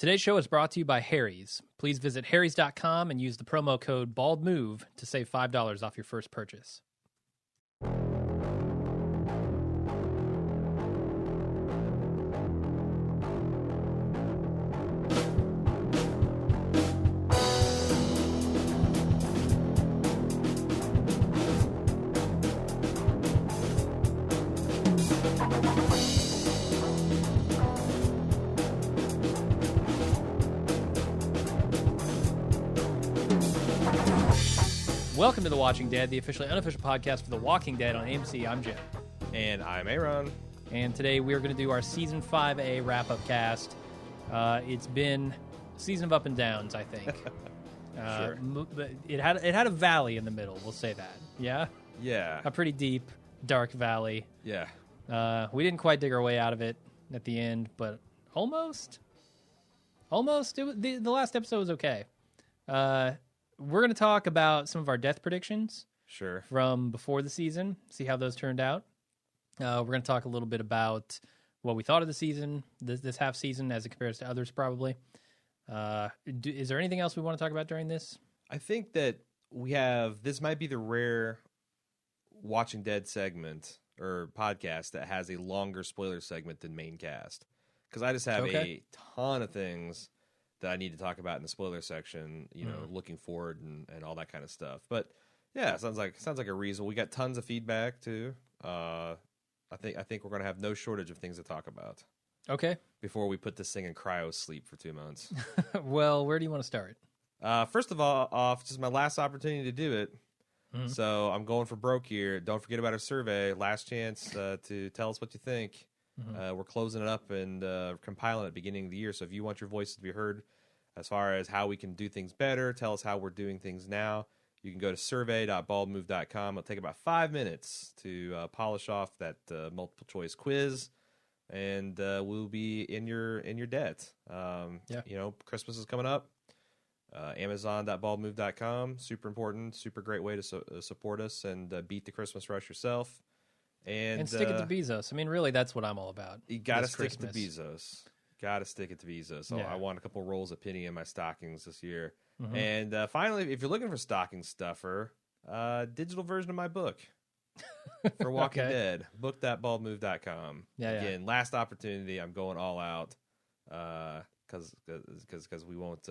Today's show is brought to you by Harry's. Please visit harrys.com and use the promo code BALDMOVE to save $5 off your first purchase. Welcome to The Watching Dead, the officially unofficial podcast for The Walking Dead on AMC. I'm Jim. And I'm Aaron. And today we are going to do our Season 5A wrap-up cast. It's been a season of up and downs, I think. Sure. But it had a valley in the middle, we'll say that. Yeah? Yeah. A pretty deep, dark valley. Yeah. We didn't quite dig our way out of it at the end, but almost. Almost. The last episode was okay. We're going to talk about some of our death predictions. Sure. From before the season, see how those turned out. We're going to talk a little bit about what we thought of the season, this half season, as it compares to others, probably. Is there anything else we want to talk about during this? I think that this might be the rare Watching Dead segment or podcast that has a longer spoiler segment than main cast. Because I just have a ton of things that I need to talk about in the spoiler section, looking forward and all that kind of stuff. But yeah, sounds like a reason. We got tons of feedback too. I think we're gonna have no shortage of things to talk about. Okay. Before we put this thing in cryo sleep for 2 months. Well, where do you want to start? First of all, just my last opportunity to do it. Mm-hmm. So I'm going for broke here. Don't forget about our survey. Last chance to tell us what you think. Mm-hmm. We're closing it up and compiling it at the beginning of the year. So if you want your voices to be heard as far as how we can do things better, tell us how we're doing things now, you can go to survey.baldmove.com. It'll take about 5 minutes to polish off that multiple choice quiz, and we'll be in your debt. Christmas is coming up. Amazon.baldmove.com. Super important, super great way to support us and beat the Christmas rush yourself. And stick it to Bezos. I mean, really, that's what I'm all about. You got to stick it to Bezos. Got to stick it to Bezos. So I want a couple rolls of penny in my stockings this year. Mm-hmm. And finally, if you're looking for stocking stuffer, digital version of my book for Walking Dead. Book.baldmove.com. Again, last opportunity. I'm going all out because we won't.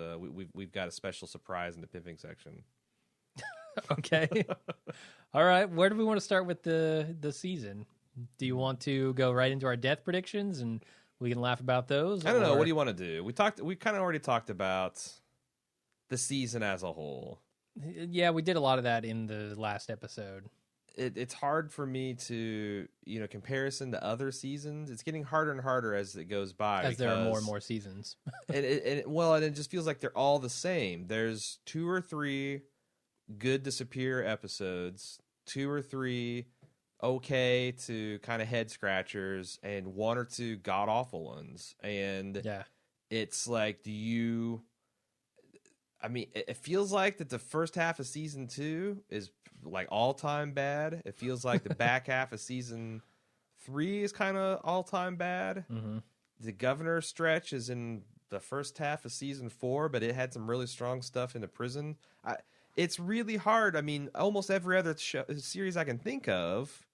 We've got a special surprise in the pimping section. Okay. All right. Where do we want to start with the season? Do you want to go right into our death predictions and we can laugh about those? I don't know. What do you want to do? We kind of already talked about the season as a whole. Yeah, we did a lot of that in the last episode. It's hard for me to, comparison to other seasons. It's getting harder and harder as it goes by. As there are more and more seasons. and it just feels like they're all the same. There's 2 or 3 good to superior episodes, 2 or 3 okay to kind of head scratchers, and 1 or 2 god awful ones. And it's like, it feels like that the first half of season 2 is like all time bad. It feels like the back half of season 3 is kind of all time bad. Mm-hmm. The governor stretch is in the first half of season 4, but it had some really strong stuff in the prison. It's really hard. I mean, almost every other series I can think of,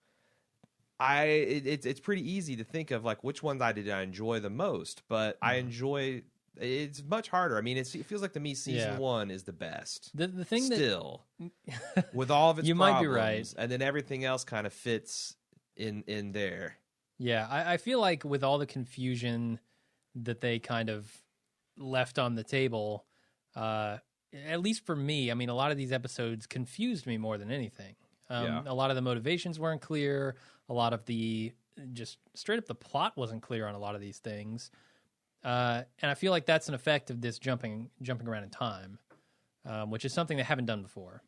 it's pretty easy to think of like which ones I enjoy the most. But I enjoy. It's much harder. I mean, it feels like to me season 1 is the best. The thing still with all of its you problems, might be right, and then everything else kind of fits in there. Yeah, I feel like with all the confusion that they kind of left on the table. At least for me, I mean, a lot of these episodes confused me more than anything. A lot of the motivations weren't clear. A lot of the just straight up the plot wasn't clear on a lot of these things. And I feel like that's an effect of this jumping around in time, which is something they haven't done before.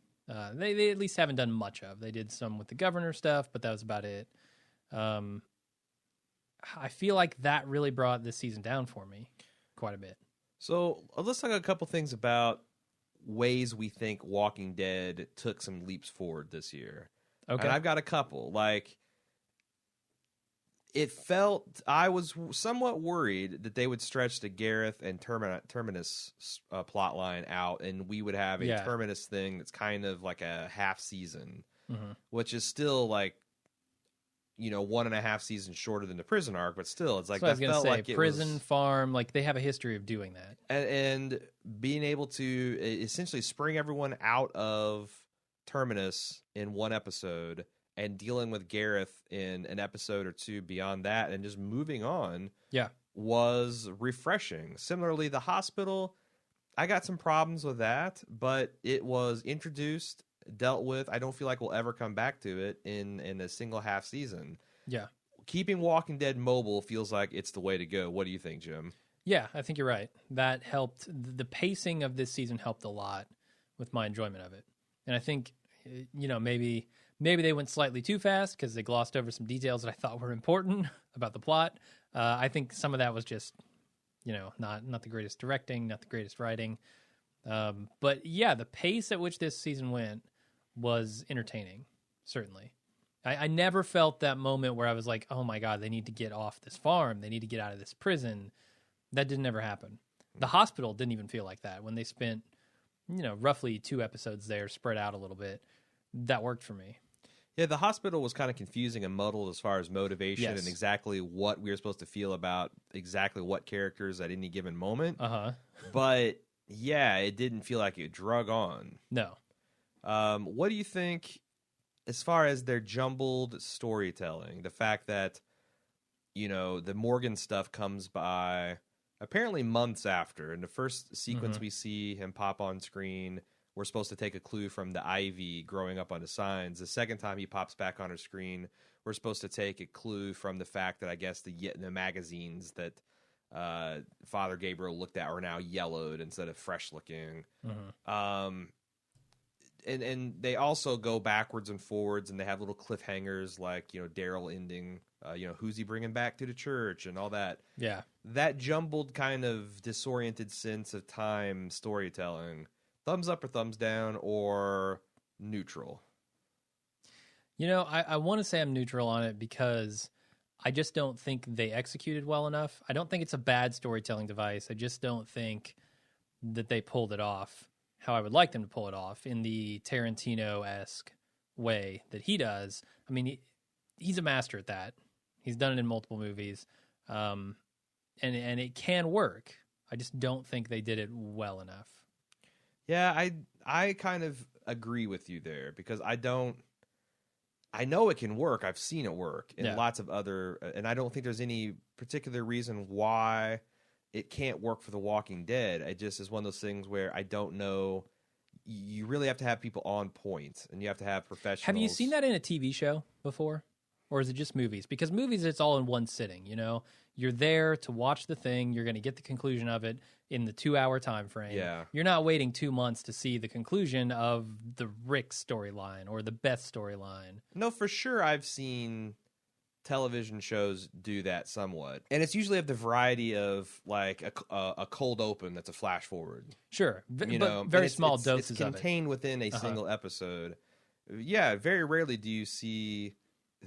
They at least haven't done much of. They did some with the governor stuff, but that was about it. I feel like that really brought this season down for me quite a bit. So let's talk a couple things about ways we think Walking Dead took some leaps forward this year. Okay. And I've got a couple. Like, it felt I was somewhat worried that they would stretch the Gareth and Terminus plot line out, and we would have a Terminus thing that's kind of like a half season, which is still like 1.5 seasons shorter than the prison arc, but still, it's like that felt like prison farm. Like they have a history of doing that, and being able to essentially spring everyone out of Terminus in one episode. And dealing with Gareth in an episode or two beyond that and just moving on was refreshing. Similarly, the hospital, I got some problems with that, but it was introduced, dealt with. I don't feel like we'll ever come back to it in a single half season. Yeah. Keeping Walking Dead mobile feels like it's the way to go. What do you think, Jim? Yeah, I think you're right. That helped. The pacing of this season helped a lot with my enjoyment of it. And I think, maybe they went slightly too fast because they glossed over some details that I thought were important about the plot. I think some of that was just, not the greatest directing, not the greatest writing. But yeah, the pace at which this season went was entertaining, certainly. I never felt that moment where I was like, oh my God, they need to get off this farm. They need to get out of this prison. That didn't ever happen. The hospital didn't even feel like that when they spent, roughly 2 episodes there spread out a little bit. That worked for me. Yeah, the hospital was kind of confusing and muddled as far as motivation and exactly what we were supposed to feel about exactly what characters at any given moment. But yeah, it didn't feel like it drug on. No. What do you think as far as their jumbled storytelling? The fact that, the Morgan stuff comes by apparently months after. In the first sequence we see him pop on screen, we're supposed to take a clue from the ivy growing up on the signs. The second time he pops back on our screen, we're supposed to take a clue from the fact that I guess the magazines that Father Gabriel looked at are now yellowed instead of fresh looking. And they also go backwards and forwards, and they have little cliffhangers like, Daryl ending, who's he bringing back to the church and all that. Yeah. That jumbled kind of disoriented sense of time storytelling. Thumbs up or thumbs down or neutral? I want to say I'm neutral on it because I just don't think they executed well enough. I don't think it's a bad storytelling device. I just don't think that they pulled it off how I would like them to pull it off in the Tarantino-esque way that he does. I mean, he's a master at that. He's done it in multiple movies, and it can work. I just don't think they did it well enough. Yeah, I kind of agree with you there because I know it can work. I've seen it work in lots of other, and I don't think there's any particular reason why it can't work for The Walking Dead. It just is one of those things where I don't know. You really have to have people on point, and you have to have professionals. Have you seen that in a TV show before? Or is it just movies? Because movies, it's all in one sitting, You're there to watch the thing. You're going to get the conclusion of it in the 2-hour time frame. Yeah. You're not waiting 2 months to see the conclusion of the Rick storyline or the Beth storyline. No, for sure I've seen television shows do that somewhat. And it's usually of the variety of like a cold open that's a flash forward. Sure. But very small doses it's contained within a single episode. Yeah, very rarely do you see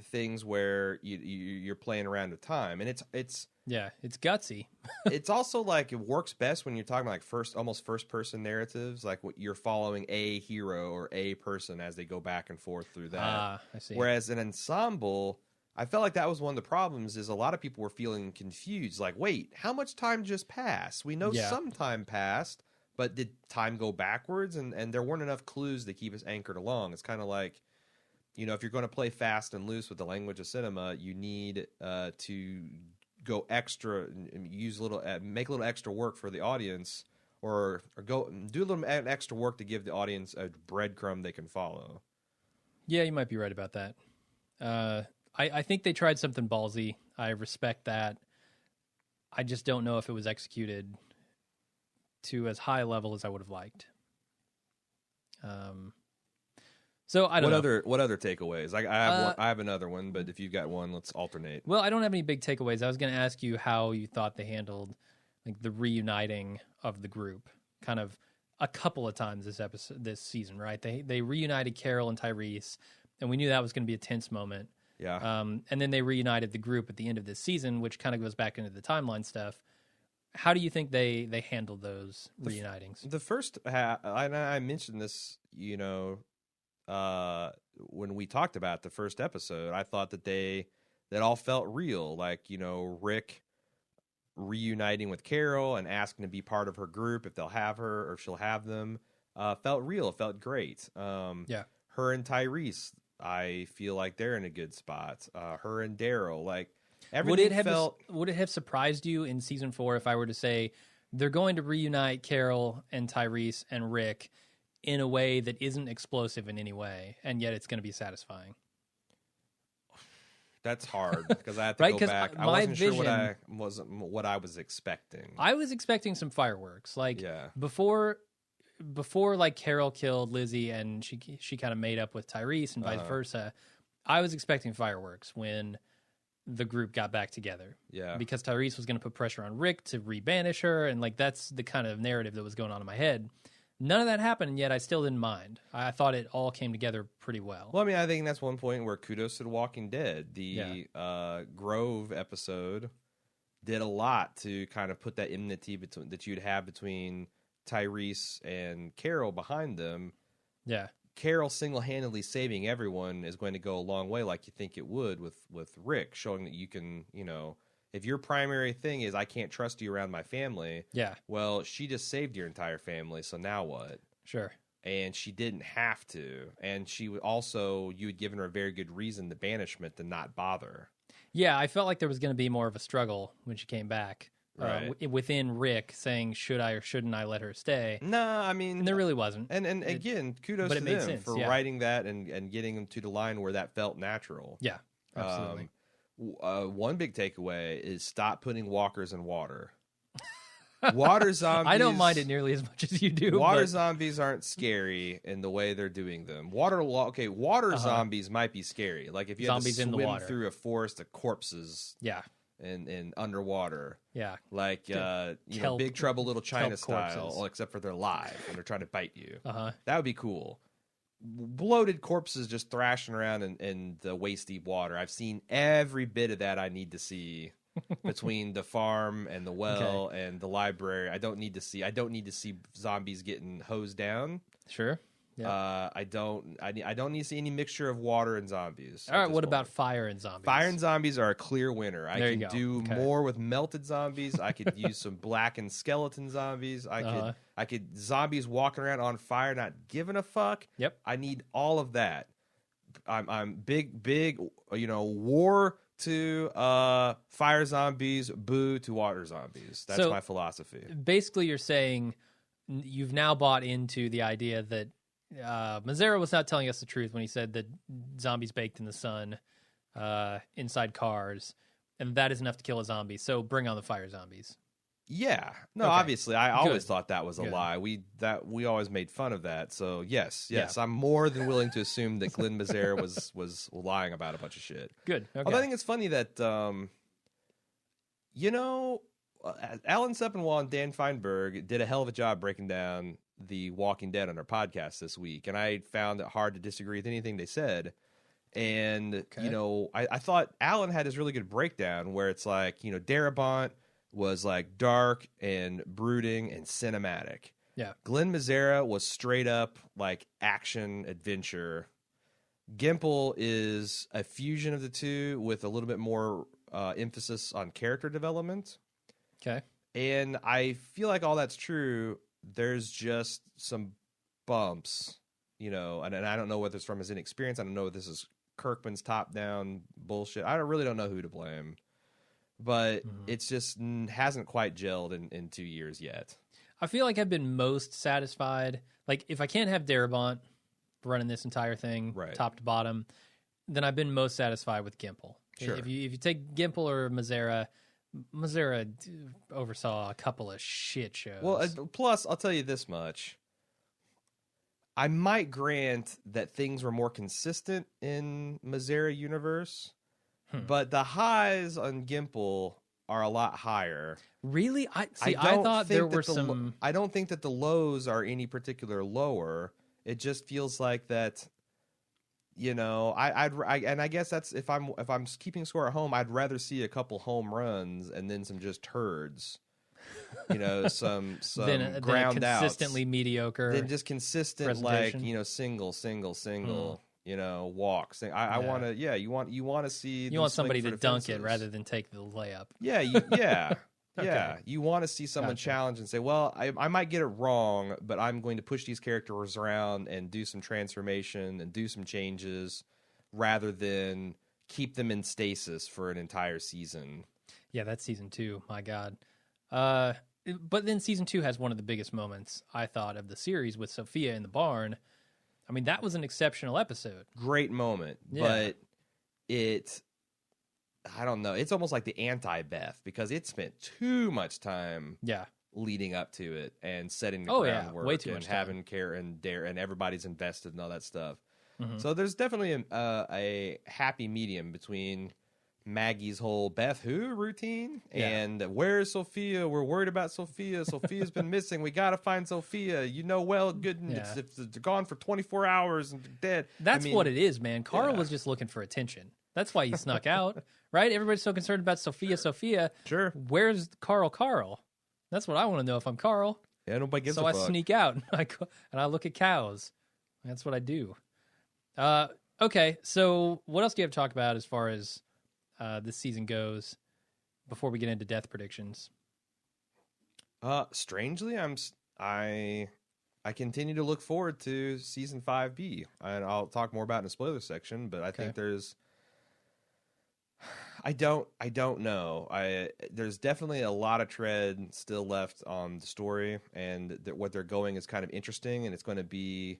things where you're playing around with time, and it's gutsy. It's also like it works best when you're talking about like almost first person narratives, like what you're following a hero or a person as they go back and forth through that. I see. Whereas an ensemble, I felt like that was one of the problems, is a lot of people were feeling confused, like, wait, how much time just passed? We know some time passed, but did time go backwards? And there weren't enough clues to keep us anchored along. It's kind of like, if you're going to play fast and loose with the language of cinema, you need to go extra, make a little extra work for the audience, or go do a little extra work to give the audience a breadcrumb they can follow. Yeah, you might be right about that. I think they tried something ballsy. I respect that. I just don't know if it was executed to as high a level as I would have liked. So I don't know. What other takeaways? I have another one, but if you've got one, let's alternate. Well, I don't have any big takeaways. I was going to ask you how you thought they handled like the reuniting of the group, kind of a couple of times this season, right? They reunited Carol and Tyrese, and we knew that was going to be a tense moment. Yeah. And then they reunited the group at the end of this season, which kind of goes back into the timeline stuff. How do you think they handled those reunitings? The first, I mentioned this, when we talked about the first episode, I thought that all felt real. Like, Rick reuniting with Carol and asking to be part of her group if they'll have her or if she'll have them, felt real. It felt great. Yeah. Her and Tyrese, I feel like they're in a good spot. Her and Daryl, like everything would it have surprised you in season 4 if I were to say they're going to reunite Carol and Tyrese and Rick in a way that isn't explosive in any way, and yet it's going to be satisfying? That's hard because I have to Right, go back. I wasn't sure what I was expecting. I was expecting some fireworks, like Yeah. before like Carol killed Lizzie and she kind of made up with Tyrese and vice versa. I was expecting fireworks when the group got back together. Yeah. Because Tyrese was going to put pressure on Rick to rebanish her, and like that's the kind of narrative that was going on in my head. None of that happened, and yet I still didn't mind. I thought it all came together pretty well. Well, I mean, I think that's one point where kudos to The Walking Dead. The Grove episode did a lot to kind of put that enmity that you'd have between Tyrese and Carol behind them. Yeah. Carol single-handedly saving everyone is going to go a long way, like you think it would with Rick, showing that you can, if your primary thing is I can't trust you around my family, Yeah. well, she just saved your entire family, so now what? Sure. And she didn't have to. And she would also, you had given her a very good reason, the banishment, to not bother. Yeah, I felt like there was going to be more of a struggle when she came back. Right. Within Rick saying, should I or shouldn't I let her stay? No, I mean... And there really wasn't. And again, kudos to them for writing that and getting them to the line where that felt natural. Yeah, absolutely. One big takeaway is stop putting walkers in water. Water zombies... I don't mind it nearly as much as you do. Water zombies aren't scary in the way they're doing them. Water zombies might be scary. Like if you Zombies have in to the swim water. through a forest of corpses... Yeah. And underwater. Yeah. Like, Big Trouble Little China style, well, except for they're live and they're trying to bite you. That would be cool. Bloated corpses just thrashing around in the waist-deep water. I've seen every bit of that I need to see between the farm and the well and the library. I don't need to see zombies getting hosed down. Sure. Yeah. I don't need to see any mixture of water and zombies. All right, what about fire and zombies? Fire and zombies are a clear winner. I There can you go. do Okay. more with melted zombies. I could use some blackened skeleton zombies. I could zombies walking around on fire not giving a fuck. Yep. I need all of that. I'm big, war to fire zombies, boo to water zombies. That's my philosophy. Basically, you're saying you've now bought into the idea that Mazzara was not telling us the truth when he said that zombies baked in the sun inside cars, and that is enough to kill a zombie. So bring on the fire zombies. Yeah. No, Okay. Obviously, I always Good. thought that was a Good. lie. We always made fun of that. So yes, Yeah. I'm more than willing to assume that Glenn Mazzara was lying about a bunch of shit. Good. Okay. Although I think it's funny that Alan Sepinwall and Dan Feinberg did a hell of a job breaking down The Walking Dead on our podcast this week, and I found it hard to disagree with anything they said. And I thought Alan had this really good breakdown where it's like, Darabont was like dark and brooding and cinematic. Yeah. Glenn Mazzara was straight up like action adventure. Gimple is a fusion of the two with a little bit more emphasis on character development. Okay. And I feel like all that's true. There's just some bumps, and I don't know whether it's from his inexperience. I don't know if this is Kirkman's top-down bullshit. I really don't know who to blame. But it's just hasn't quite gelled in 2 years yet. I feel like I've been most satisfied. Like, if I can't have Darabont running this entire thing top to bottom, then I've been most satisfied with Gimple. Sure. If you take Gimple or Mazzara oversaw a couple of shit shows. Well, plus, I'll tell you this much. I might grant that things were more consistent in Mazzara universe, but the highs on Gimple are a lot higher. Really? I don't thought think there that were some... I don't think that the lows are any particular lower. It just feels like that, and I guess that's if I'm keeping score at home, I'd rather see a couple home runs and then some just turds. Some ground than a consistently mediocre. Then just consistent single, walks. I want to. Yeah, you want to see. You want somebody to dunk it rather than take the layup. Yeah, okay. Yeah. You want to see someone challenge and say, "Well, I might get it wrong, but I'm going to push these characters around and do some transformation and do some changes, rather than keep them in stasis for an entire season." Yeah, that's season 2. My God. But then season 2 has one of the biggest moments, I thought, of the series with Sophia in the barn. I mean, that was an exceptional episode. Great moment, but I don't know. It's almost like the anti-Beth because it spent too much time leading up to it and setting the groundwork way too and much time. having care and dare and everybody's invested and all that stuff. Mm-hmm. So there's definitely a happy medium between Maggie's whole Beth Who routine and where's Sophia? We're worried about Sophia. Sophia's been missing. We got to find Sophia. If they're gone for 24 hours and dead. That's what it is, man. Carl was just looking for attention. That's why he snuck out, right? Everybody's so concerned about Sophia. Sure. Where's Carl? That's what I want to know if I'm Carl. Yeah, nobody gives a fuck. fuck. So I sneak out and I look at cows. That's what I do. Okay, so what else do you have to talk about as far as this season goes before we get into death predictions? Strangely, I continue to look forward to season 5B, and I'll talk more about it in the spoiler section. But I think I don't know. There's definitely a lot of tread still left on the story, and what they're going is kind of interesting, and it's going to be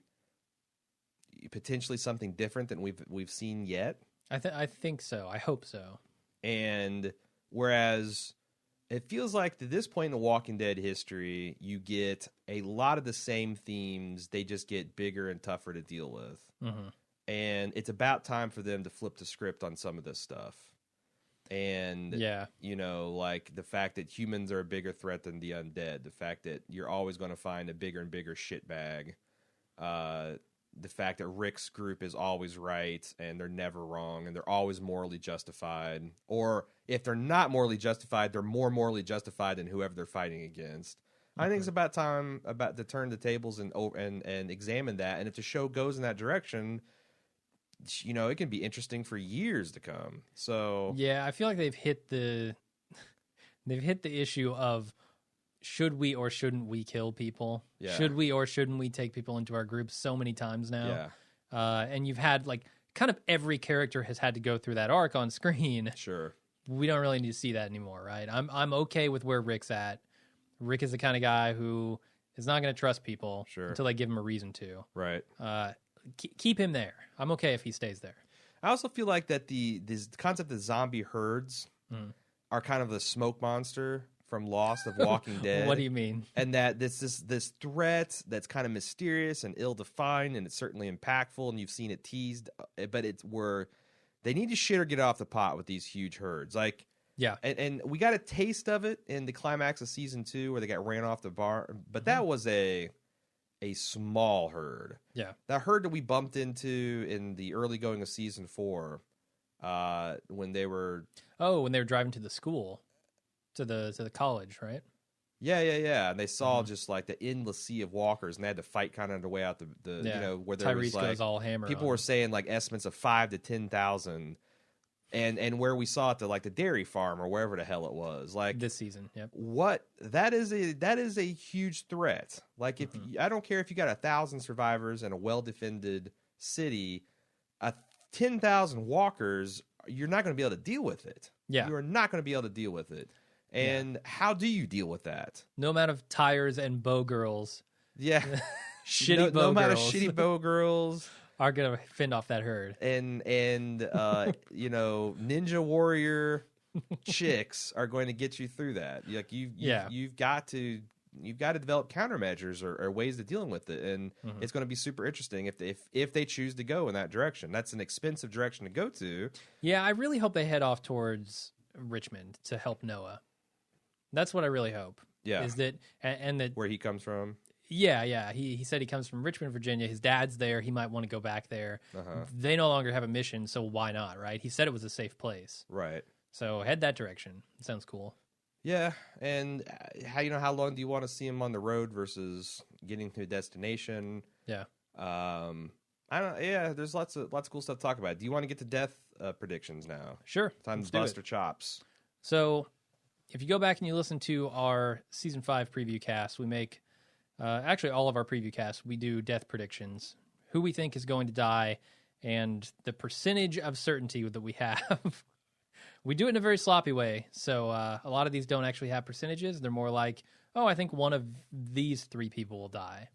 potentially something different than we've seen yet. I think so. I hope so. And whereas it feels like to this point in the Walking Dead history, you get a lot of the same themes. They just get bigger and tougher to deal with. Mm-hmm. And it's about time for them to flip the script on some of this stuff. And, like the fact that humans are a bigger threat than the undead, the fact that you're always going to find a bigger and bigger shitbag, the fact that Rick's group is always right and they're never wrong and they're always morally justified. Or if they're not morally justified, they're more morally justified than whoever they're fighting against. I think it's about time to turn the tables and examine that. And if the show goes in that direction, it can be interesting for years to come. So yeah, I feel like they've hit the issue of should we or shouldn't we kill people? Yeah. Should we or shouldn't we take people into our groups so many times now? Yeah. And you've had kind of every character has had to go through that arc on screen. Sure. We don't really need to see that anymore, right? I'm okay with where Rick's at. Rick is the kind of guy who is not going to trust people until they give him a reason to. Right. Keep him there. I'm okay if he stays there. I also feel like that this concept of zombie herds are kind of the smoke monster from Lost of Walking Dead. What do you mean? And that this threat that's kind of mysterious and ill-defined, and it's certainly impactful, and you've seen it teased, but it's where they need to shit or get off the pot with these huge herds. And we got a taste of it in the climax of season 2 where they got ran off the barn, but that was a small herd. Yeah. That herd that we bumped into in the early going of season 4, when they were driving to the school. To the college, right? Yeah. And they saw just like the endless sea of walkers, and they had to fight kind of their way out where there Tyrese goes all hammer. People were saying estimates of 5,000 to 10,000, and where we saw it to the dairy farm or wherever the hell it was, this season. Yep. What that is a huge threat. If I don't care if you got 1,000 survivors in a well defended city, 10,000 walkers, you're not going to be able to deal with it. Yeah, you are not going to be able to deal with it. And how do you deal with that? No amount of tires and bow girls. Yeah. Shitty bow girls. No amount of shitty bow girls are going to fend off that herd. And ninja warrior chicks are going to get you through that. You've got to develop countermeasures or ways of dealing with it, and it's going to be super interesting if they choose to go in that direction. That's an expensive direction to go to. Yeah, I really hope they head off towards Richmond to help Noah. That's what I really hope. Yeah. Is that and that where he comes from? Yeah. He said he comes from Richmond, Virginia. His dad's there. He might want to go back there. They no longer have a mission, so why not, right? He said it was a safe place. Right. So head that direction. Sounds cool. Yeah, and how long do you want to see him on the road versus getting to a destination? Yeah. I don't. Yeah, there's lots of cool stuff to talk about. Do you want to get to death predictions now? Sure. Time to bust our chops. So, if you go back and you listen to our season 5 preview cast, we make actually all of our preview casts. We do death predictions, who we think is going to die, and the percentage of certainty that we have. We do it in a very sloppy way, so a lot of these don't actually have percentages. They're more like, oh, I think one of these 3 people will die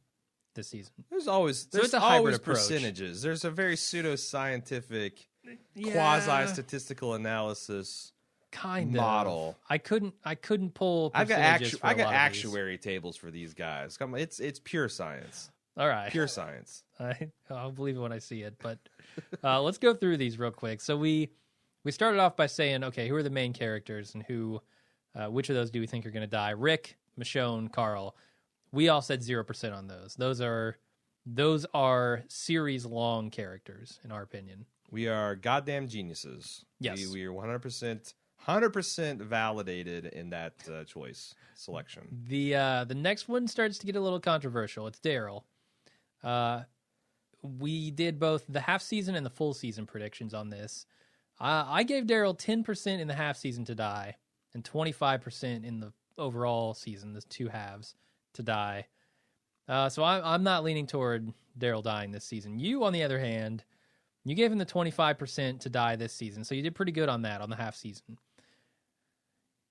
this season. There's always percentages. There's a very pseudoscientific, quasi-statistical analysis model. I couldn't pull. I got actuary tables for these guys. Come on, it's pure science. All right, pure science. I'll believe it when I see it. But let's go through these real quick. So we started off by saying, okay, who are the main characters and which of those do we think are going to die? Rick, Michonne, Carl. We all said 0% on those. Those are series-long characters, in our opinion. We are goddamn geniuses. Yes. We are 100% validated in that choice selection. The next one starts to get a little controversial. It's Daryl. We did both the half season and the full season predictions on this. I gave Daryl 10% in the half season to die and 25% in the overall season, the 2 halves, to die. So I'm not leaning toward Daryl dying this season. You, on the other hand, you gave him the 25% to die this season, so you did pretty good on that on the half season.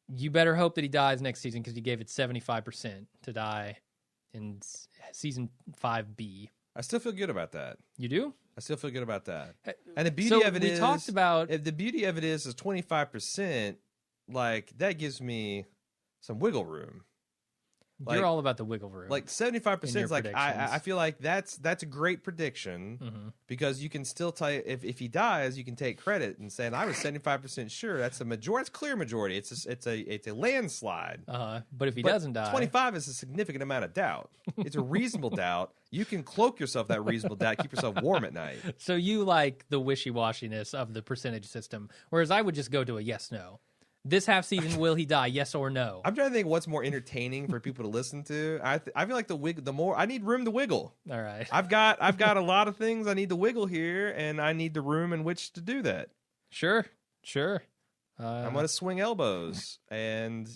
You better hope that he dies next season because you gave it 75% to die in season 5B. I still feel good about that. You do? I still feel good about that. And the beauty of it is, talked about if the beauty of it is 25%, like that gives me some wiggle room. You're all about the wiggle room. Like 75% is like I feel like that's a great prediction because you can still tell you if he dies, you can take credit and say, and I was 75% sure. That's a majority. It's clear majority. It's a landslide. But if he doesn't die, 25 is a significant amount of doubt. It's a reasonable doubt. You can cloak yourself that reasonable doubt, keep yourself warm at night. So you like the wishy-washiness of the percentage system, whereas I would just go to a yes/no. This half season, will he die? Yes or no? I'm trying to think what's more entertaining for people to listen to. I feel like the more I need room to wiggle. All right, I've got a lot of things I need to wiggle here, and I need the room in which to do that. Sure. I'm going to swing elbows, and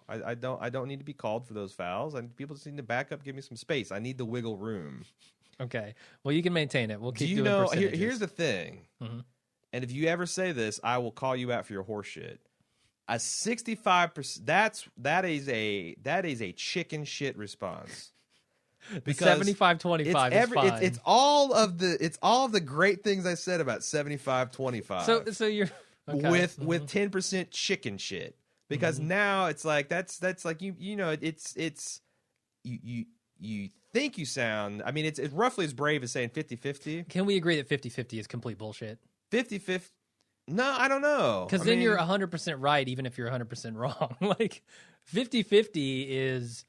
I don't need to be called for those fouls. And people just need to back up, give me some space. I need the wiggle room. Okay, well you can maintain it. We'll keep doing percentages. Here's the thing, and if you ever say this, I will call you out for your horseshit. A 65%. That is a chicken shit response. Because 75-25 is fine. It's all of the great things I said about 75-25. So you're okay. with 10% chicken shit. Because now it's like that's like it's you think you sound. I mean it's roughly as brave as saying 50-50. Can we agree that 50-50 is complete bullshit? 50-50. No, I don't know. Because then you're 100% right, even if you're 100% wrong. Like 50-50 is,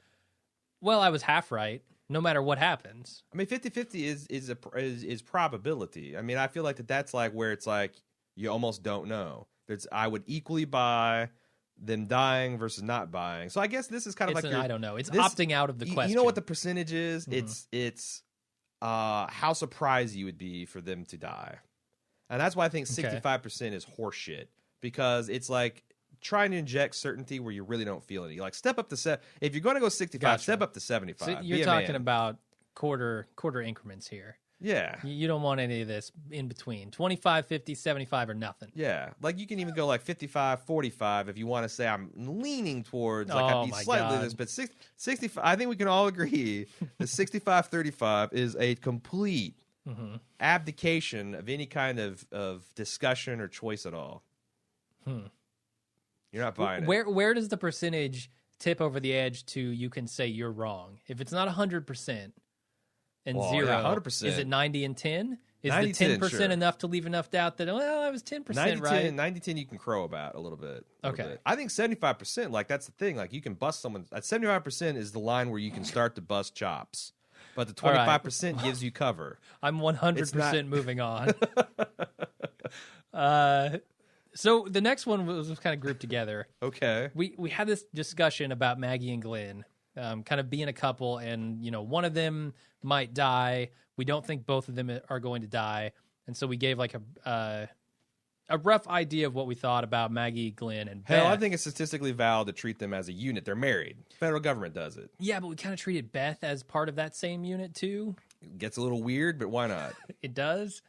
well, I was half right, no matter what happens. I mean, 50-50 is probability. I mean, I feel like that's like where it's like you almost don't know. I would equally buy them dying versus not buying. So I guess this is kind of I don't know. It's opting out of the question. You know what the percentage is? It's how surprised you would be for them to die. And that's why I think 65% is horseshit, because it's like trying to inject certainty where you really don't feel any. Like step up to if you're going to go 65, step up to 75. So you're talking about quarter increments here. Yeah. You don't want any of this in between. 25, 50, 75 or nothing. Yeah. Like you can even go like 55, 45 if you want to say I'm leaning towards I'd be slightly this, but 65 I think we can all agree that 65-35 is a complete abdication of any kind of discussion or choice at all. You're not buying it. Where does the percentage tip over the edge to you can say you're wrong? If it's not 100% and 0, 100%. Is it 90 and 10? Is the 10% sure. enough to leave enough doubt that, well, I was 10% right? 90-10 you can crow about a little bit. Okay. I think 75%, like, that's the thing. Like, you can bust someone. At 75% is the line where you can start to bust chops. But the 25% gives you cover. I'm 100% moving on. So the next one was kind of grouped together. Okay. We had this discussion about Maggie and Glenn kind of being a couple, and, one of them might die. We don't think both of them are going to die. And so we gave like a rough idea of what we thought about Maggie, Glenn, and Beth. Hell, I think it's statistically valid to treat them as a unit. They're married. Federal government does it. Yeah, but we kind of treated Beth as part of that same unit too. Gets a little weird, but why not? It does.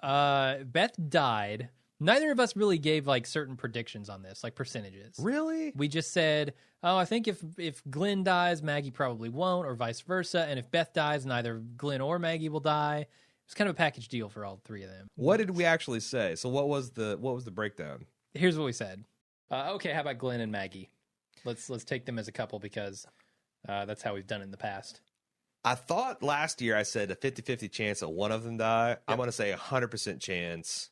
Beth died. Neither of us really gave like certain predictions on this, like percentages. Really? We just said, I think if Glenn dies, Maggie probably won't, or vice versa. And if Beth dies, neither Glenn or Maggie will die. It's kind of a package deal for all three of them. What did we actually say? So what was the breakdown? Here's what we said. Okay, how about Glenn and Maggie? Let's take them as a couple because that's how we've done it in the past. I thought last year I said a 50-50 chance that one of them die. Yep. I'm going to say 100% chance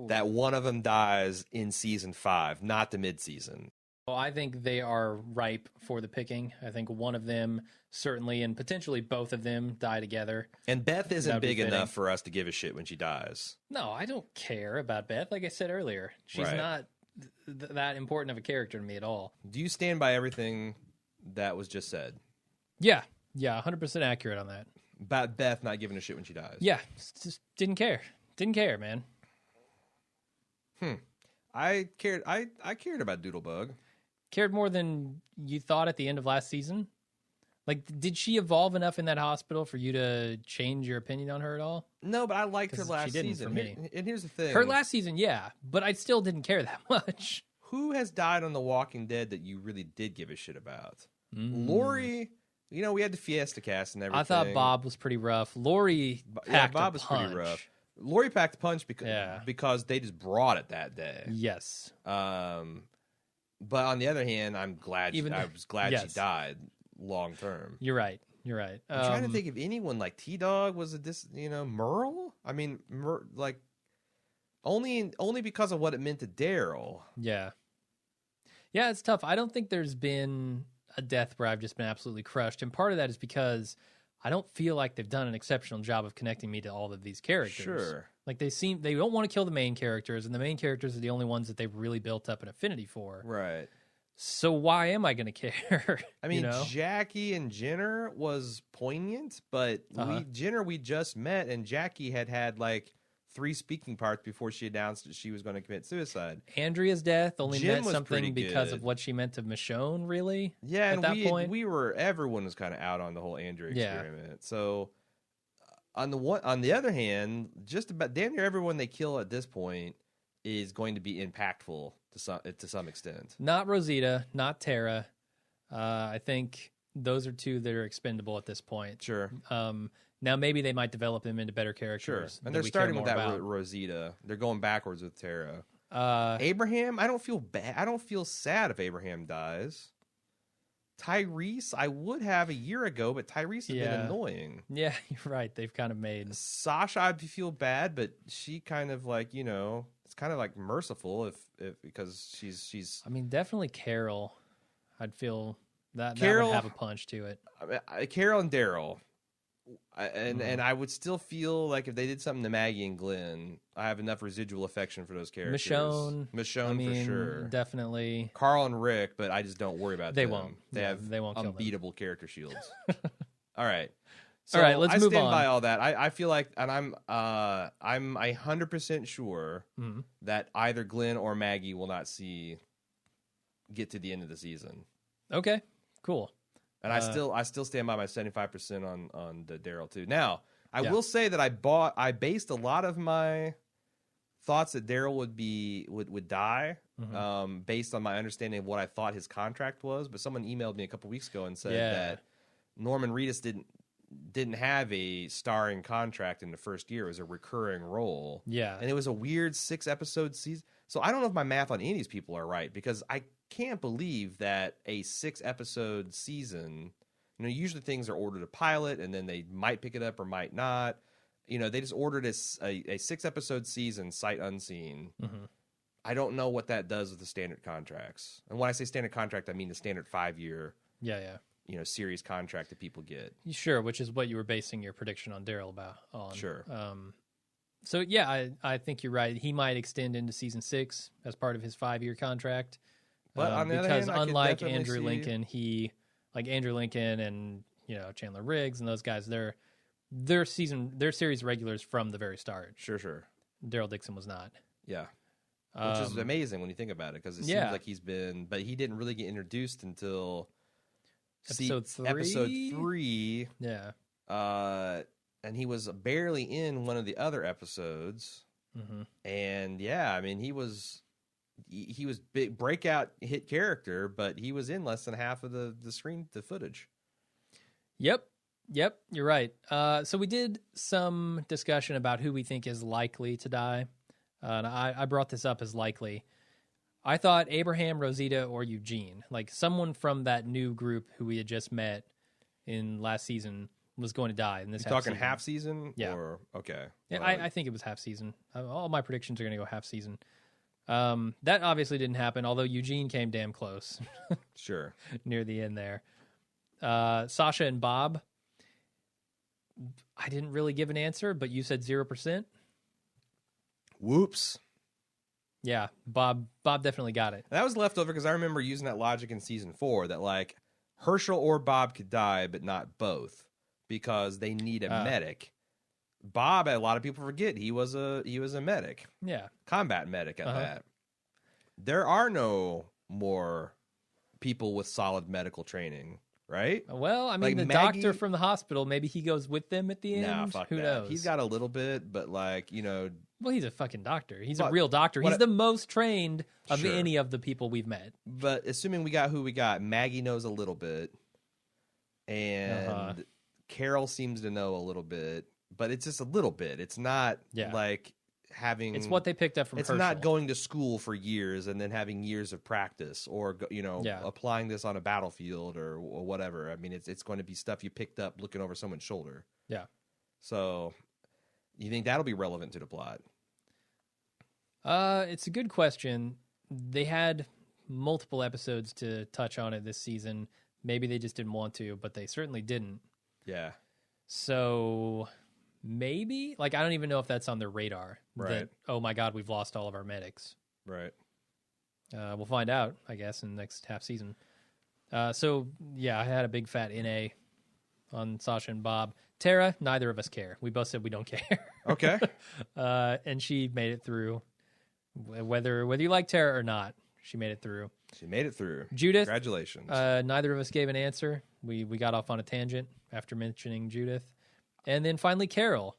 that one of them dies in season 5, not the mid-season. Well, I think they are ripe for the picking. I think one of them certainly, and potentially both of them, die together. And Beth isn't big enough for us to give a shit when she dies. No, I don't care about Beth. Like I said earlier, she's not that important of a character to me at all. Do you stand by everything that was just said? Yeah, 100% accurate on that. About Beth not giving a shit when she dies? Yeah, just didn't care. Didn't care, man. I cared about Doodlebug. Cared more than you thought at the end of last season? Like, did she evolve enough in that hospital for you to change your opinion on her at all? No, but I liked her last season. For me. And here's the thing. Her last season, yeah, but I still didn't care that much. Who has died on The Walking Dead that you really did give a shit about? Lori, we had the Fiesta cast and everything. I thought Bob was pretty rough. Lori packed Bob a was punch. pretty rough. Lori packed a punch because they just brought it that day. Yes. But on the other hand, I was glad she died long term. You're right. I'm trying to think if anyone like T-Dog was Merle. I mean, only because of what it meant to Daryl. Yeah, it's tough. I don't think there's been a death where I've just been absolutely crushed, and part of that is because I don't feel like they've done an exceptional job of connecting me to all of these characters. Sure. Like they don't want to kill the main characters, and the main characters are the only ones that they've really built up an affinity for. Right. So why am I going to care? I mean, Jackie and Jenner was poignant, but Jenner we just met, and Jackie had like 3 speaking parts before she announced that she was going to commit suicide. Andrea's death only meant something because good. of what she meant to Michonne, really? Yeah, at and that point? everyone was kind of out on the whole Andrea experiment. So on the other hand, just about damn near everyone they kill at this point is going to be impactful to some extent. Not Rosita, not Tara. I think those are 2 that are expendable at this point. Sure. Now maybe they might develop them into better characters. Sure. And they're starting with that Rosita. They're going backwards with Tara. Abraham, I don't feel bad. I don't feel sad if Abraham dies. Tyrese, I would have a year ago, but Tyrese has been annoying. Yeah, you're right. They've kind of made Sasha. I feel bad, but she kind of like it's kind of like merciful if because she's. I mean, definitely Carol. I'd feel that would have a punch to it. Carol and Daryl. And I would still feel like if they did something to Maggie and Glenn, I have enough residual affection for those characters. Michonne, for sure, definitely. Carl and Rick, but I just don't worry about them. Won't. They won't unbeatable character shields. All right, all right. Let's move on. I stand by all that. I feel like, and I'm 100% sure that either Glenn or Maggie will not get to the end of the season. Okay, cool. And I still stand by my 75% on the Daryl too. Now, I will say that I based a lot of my thoughts that Daryl would die based on my understanding of what I thought his contract was. But someone emailed me a couple weeks ago and said that Norman Reedus didn't have a starring contract in the first year. It was a recurring role. Yeah. And it was a weird 6-episode season. So I don't know if my math on any of these people are right, because I can't believe that a 6-episode season, usually things are ordered to pilot and then they might pick it up or might not. they just ordered a 6-episode season, sight unseen. Mm-hmm. I don't know what that does with the standard contracts. And when I say standard contract, I mean the standard 5-year, series contract that people get. Sure, which is what you were basing your prediction on Daryl on. Sure. So yeah, I think you're right. He might extend into season 6 as part of his 5-year contract. But on the other because hand, unlike Andrew Lincoln, Andrew Lincoln and Chandler Riggs and those guys, they're series regulars from the very start. Sure. Daryl Dixon was not. Yeah. Which is amazing when you think about it, because it seems like he's been, but he didn't really get introduced until episode 3. Episode 3. Yeah. And he was barely in one of the other episodes. Mm-hmm. And yeah, I mean, he was big breakout hit character, but he was in less than half of the footage. Yep, you're right. So we did some discussion about who we think is likely to die. And I brought this up as likely. I thought Abraham, Rosita, or Eugene, like someone from that new group who we had just met in last season, was going to die in this. You're talking half season? Yeah. Or, okay. Yeah, I think it was half season. All my predictions are going to go half season. That obviously didn't happen, although Eugene came damn close. Sure. Near the end there. Sasha and Bob, I didn't really give an answer, but you said 0%. Whoops. Yeah, Bob definitely got it. That was left over because I remember using that logic in season 4 that like Herschel or Bob could die, but not both because they need a medic. Bob, a lot of people forget he was a medic. Yeah, combat medic at that. There are no more people with solid medical training, right? Well, I mean, like the Maggie, doctor from the hospital, maybe he goes with them at the end. Nah, fuck Who that. knows? He's got a little bit, but like, well, he's a fucking doctor. He's a real doctor. He's the most trained of any of the people we've met. But assuming we got who we got, Maggie knows a little bit, and Carol seems to know a little bit, but it's just a little bit. It's not like having... It's what they picked up from It's Herschel. not going to school for years and then having years of practice or, applying this on a battlefield or whatever. I mean, it's going to be stuff you picked up looking over someone's shoulder. Yeah. So... you think that'll be relevant to the plot? It's a good question. They had multiple episodes to touch on it this season. Maybe they just didn't want to, but they certainly didn't. Yeah. So maybe, like, I don't even know if that's on their radar. Right. That, oh my God, we've lost all of our medics. Right. We'll find out, I guess, in the next half season. So yeah, I had a big fat NA on Sasha and Bob. Tara, neither of us care. We both said we don't care. Okay. And she made it through. Whether you like Tara or not, she made it through. She made it through. Judith. Congratulations. Neither of us gave an answer. We got off on a tangent after mentioning Judith. And then finally Carol.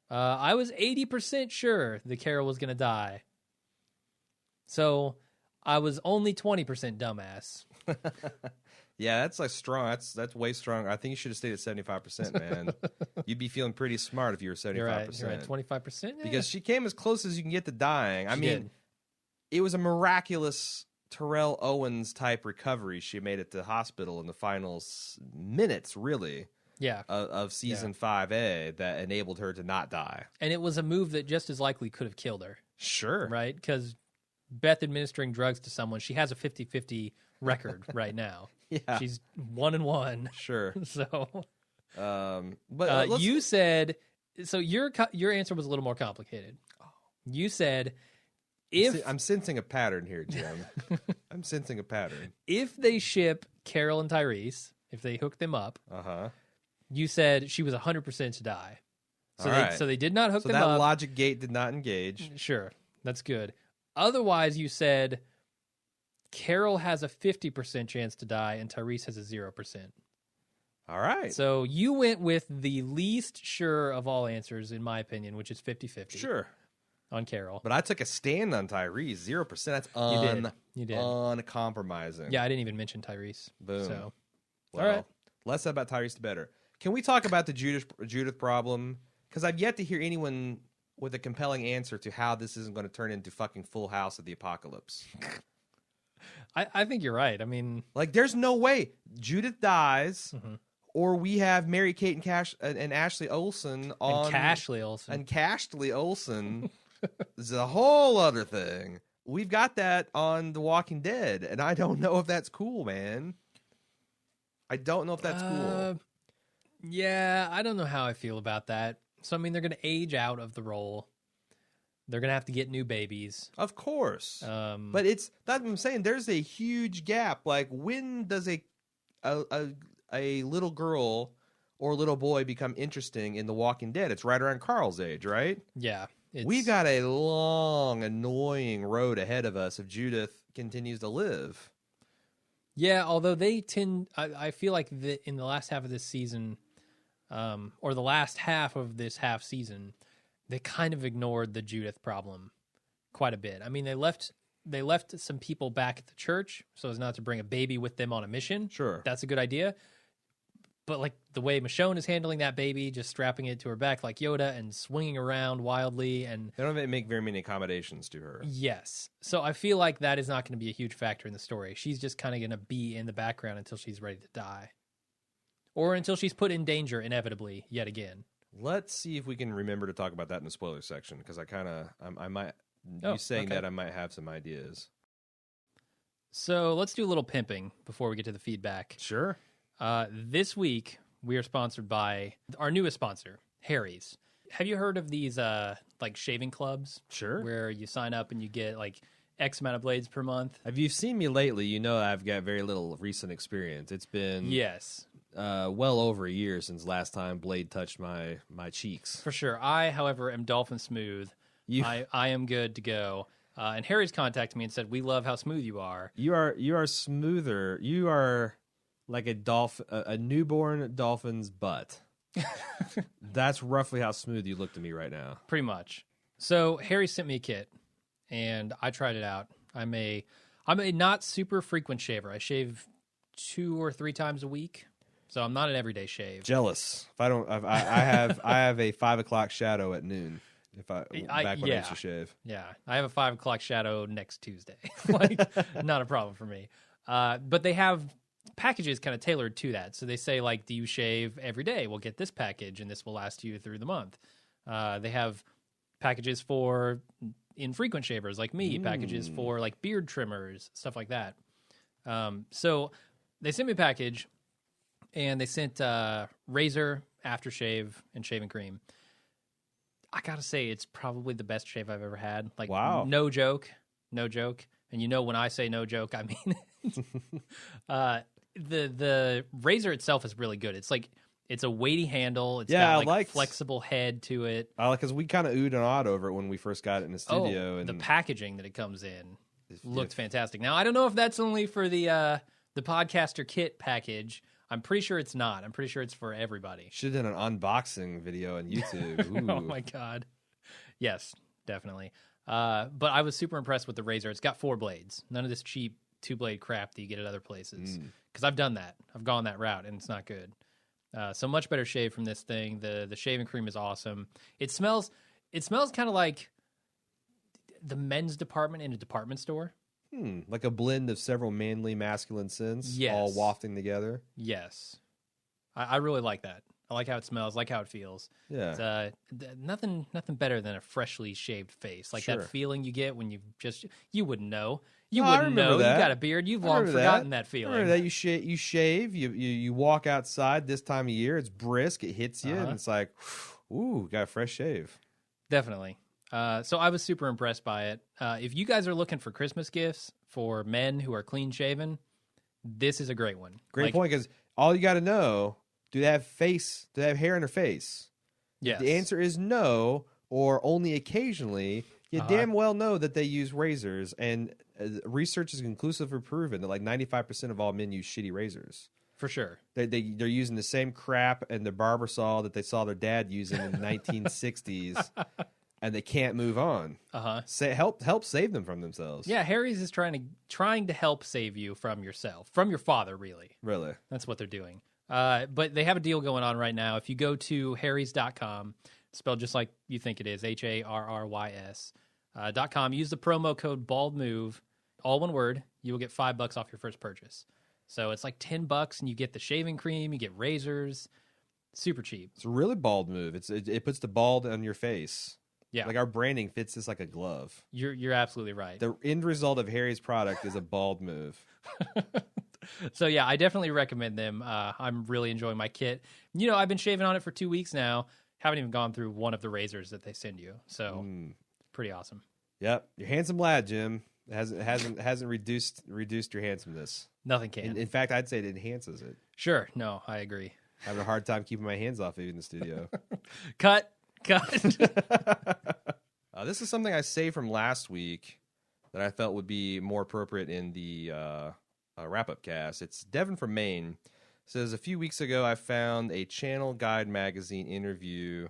I was 80% sure that Carol was going to die. So I was only 20% dumbass. Yeah, that's like strong. That's way strong. I think you should have stayed at 75%, man. You'd be feeling pretty smart if you were 75%. You're right. 25%? Yeah. Because she came as close as you can get to dying. I mean, it was a miraculous Terrell Owens type recovery. She made it to the hospital in the final minutes, really. Yeah. Of season 5A that enabled her to not die. And it was a move that just as likely could have killed her. Sure. Right? Because Beth administering drugs to someone, she has a 50-50 record right now. Yeah. She's 1-1. Sure. So, but you said, so your answer was a little more complicated. You said, I'm sensing a pattern here, Jim. I'm sensing a pattern. If they ship Carol and Tyrese, if they hook them up, you said she was 100% to die. So they did not hook them up. So that logic gate did not engage. Sure. That's good. Otherwise, you said Carol has a 50% chance to die and Tyrese has a 0%. All right. So you went with the least sure of all answers, in my opinion, which is 50-50. Sure. On Carol. But I took a stand on Tyrese. 0%. That's you did. Uncompromising. Yeah, I didn't even mention Tyrese. Boom. So, well, all right. Less said about Tyrese, the better. Can we talk about the Judith problem? Because I've yet to hear anyone with a compelling answer to how this isn't going to turn into fucking Full House of the Apocalypse. I think you're right. I mean... like, there's no way. Judith dies. Or we have Mary Kate and Ashley Olsen on And Cashley Olsen. And Cashley Olsen is a whole other thing. We've got that on The Walking Dead, and I don't know if that's cool, man. I don't know if that's cool. Yeah, I don't know how I feel about that. So, I mean, they're going to age out of the role. They're going to have to get new babies. Of course. But that's what I'm saying. There's a huge gap. Like, when does a little girl or little boy become interesting in The Walking Dead? It's right around Carl's age, right? Yeah. We've got a long, annoying road ahead of us if Judith continues to live. Yeah, although I feel like in the last half of this season, or the last half of this half season, they kind of ignored the Judith problem quite a bit. I mean, they left some people back at the church so as not to bring a baby with them on a mission. Sure. That's a good idea. But like the way Michonne is handling that baby, just strapping it to her back like Yoda and swinging around wildly, and they don't make very many accommodations to her. Yes. So I feel like that is not going to be a huge factor in the story. She's just kind of going to be in the background until she's ready to die. Or until she's put in danger inevitably yet again. Let's see if we can remember to talk about that in the spoiler section, because I might, you saying that I might have some ideas. So let's do a little pimping before we get to the feedback. Sure. This week, we are sponsored by our newest sponsor, Harry's. Have you heard of these like shaving clubs? Sure. Where you sign up and you get like X amount of blades per month? Have you seen me lately? You know I've got very little recent experience. It's been well over a year since last time blade touched my cheeks. For sure. I, however, am dolphin smooth. I am good to go. And Harry's contacted me and said, "We love how smooth you are. You are smoother. You are like a newborn dolphin's butt." That's roughly how smooth you look to me right now. Pretty much. So Harry sent me a kit, and I tried it out. I'm a not super frequent shaver. I shave 2 or 3 times a week, so I'm not an everyday shave. Jealous. If I don't, I have a 5 o'clock shadow at noon. When I used to shave. Yeah, I have a 5 o'clock shadow next Tuesday. Like, not a problem for me. But they have packages kind of tailored to that. So they say, like, do you shave every day? Well, get this package, and this will last you through the month. They have packages for infrequent shavers like me, packages for, like, beard trimmers, stuff like that. So they sent me a package, and they sent razor, aftershave, and shaving cream. I gotta say, it's probably the best shave I've ever had. Like, wow. No joke. And you know, when I say no joke, I mean it. The razor itself is really good. It's a weighty handle. It's got like flexible head to it. Because we kind of oohed and awed over it when we first got it in the studio. And the packaging that it comes in looked fantastic. Now, I don't know if that's only for the podcaster kit package. I'm pretty sure it's not. I'm pretty sure it's for everybody. Should have done an unboxing video on YouTube. Oh, my God. Yes, definitely. But I was super impressed with the razor. It's got 4 blades. None of this cheap 2-blade crap that you get at other places. Because I've done that. I've gone that route, and it's not good. So much better shave from this thing. The shaving cream is awesome. It smells kind of like the men's department in a department store. Like a blend of several manly, masculine scents, all wafting together. Yes. I really like that. I like how it smells, like how it feels. Yeah. It's, nothing better than a freshly shaved face. Like that feeling you get when you wouldn't know. You wouldn't know. That. You got a beard. You've long forgotten that feeling. I remember that. You shave, you walk outside this time of year. It's brisk. It hits you, and it's like, ooh, got a fresh shave. Definitely. So I was super impressed by it. If you guys are looking for Christmas gifts for men who are clean shaven, this is a great one. Great point, because all you got to know, do they have hair in their face? Yes. The answer is no, or only occasionally. You damn well know that they use razors, and research is conclusively proven that like 95% of all men use shitty razors. For sure. They're using the same crap and the barber saw that they saw their dad using in the 1960s. And they can't move on. Help save them from themselves. Yeah, Harry's is trying to help save you from yourself, from your father, really. Really, that's what they're doing. But they have a deal going on right now. If you go to harrys.com, spelled just like you think it is, HARRYS.com, use the promo code BALDMOVE, all one word. You will get $5 off your first purchase. So it's like $10 and you get the shaving cream, you get razors. Super cheap. It's a really bald move. It puts the bald on your face. Yeah. Like our branding fits this like a glove. You're absolutely right. The end result of Harry's product is a bald move. So yeah, I definitely recommend them. I'm really enjoying my kit. You know, I've been shaving on it for 2 weeks now. Haven't even gone through one of the razors that they send you. So pretty awesome. Yep. You're a handsome lad, Jim. It hasn't reduced your handsomeness. Nothing can. In fact, I'd say it enhances it. Sure. No, I agree. Having a hard time keeping my hands off of you in the studio. Cut. This is something I saved from last week that I felt would be more appropriate in the wrap-up cast. It's Devin from Maine. Says, a few weeks ago, I found a Channel Guide magazine interview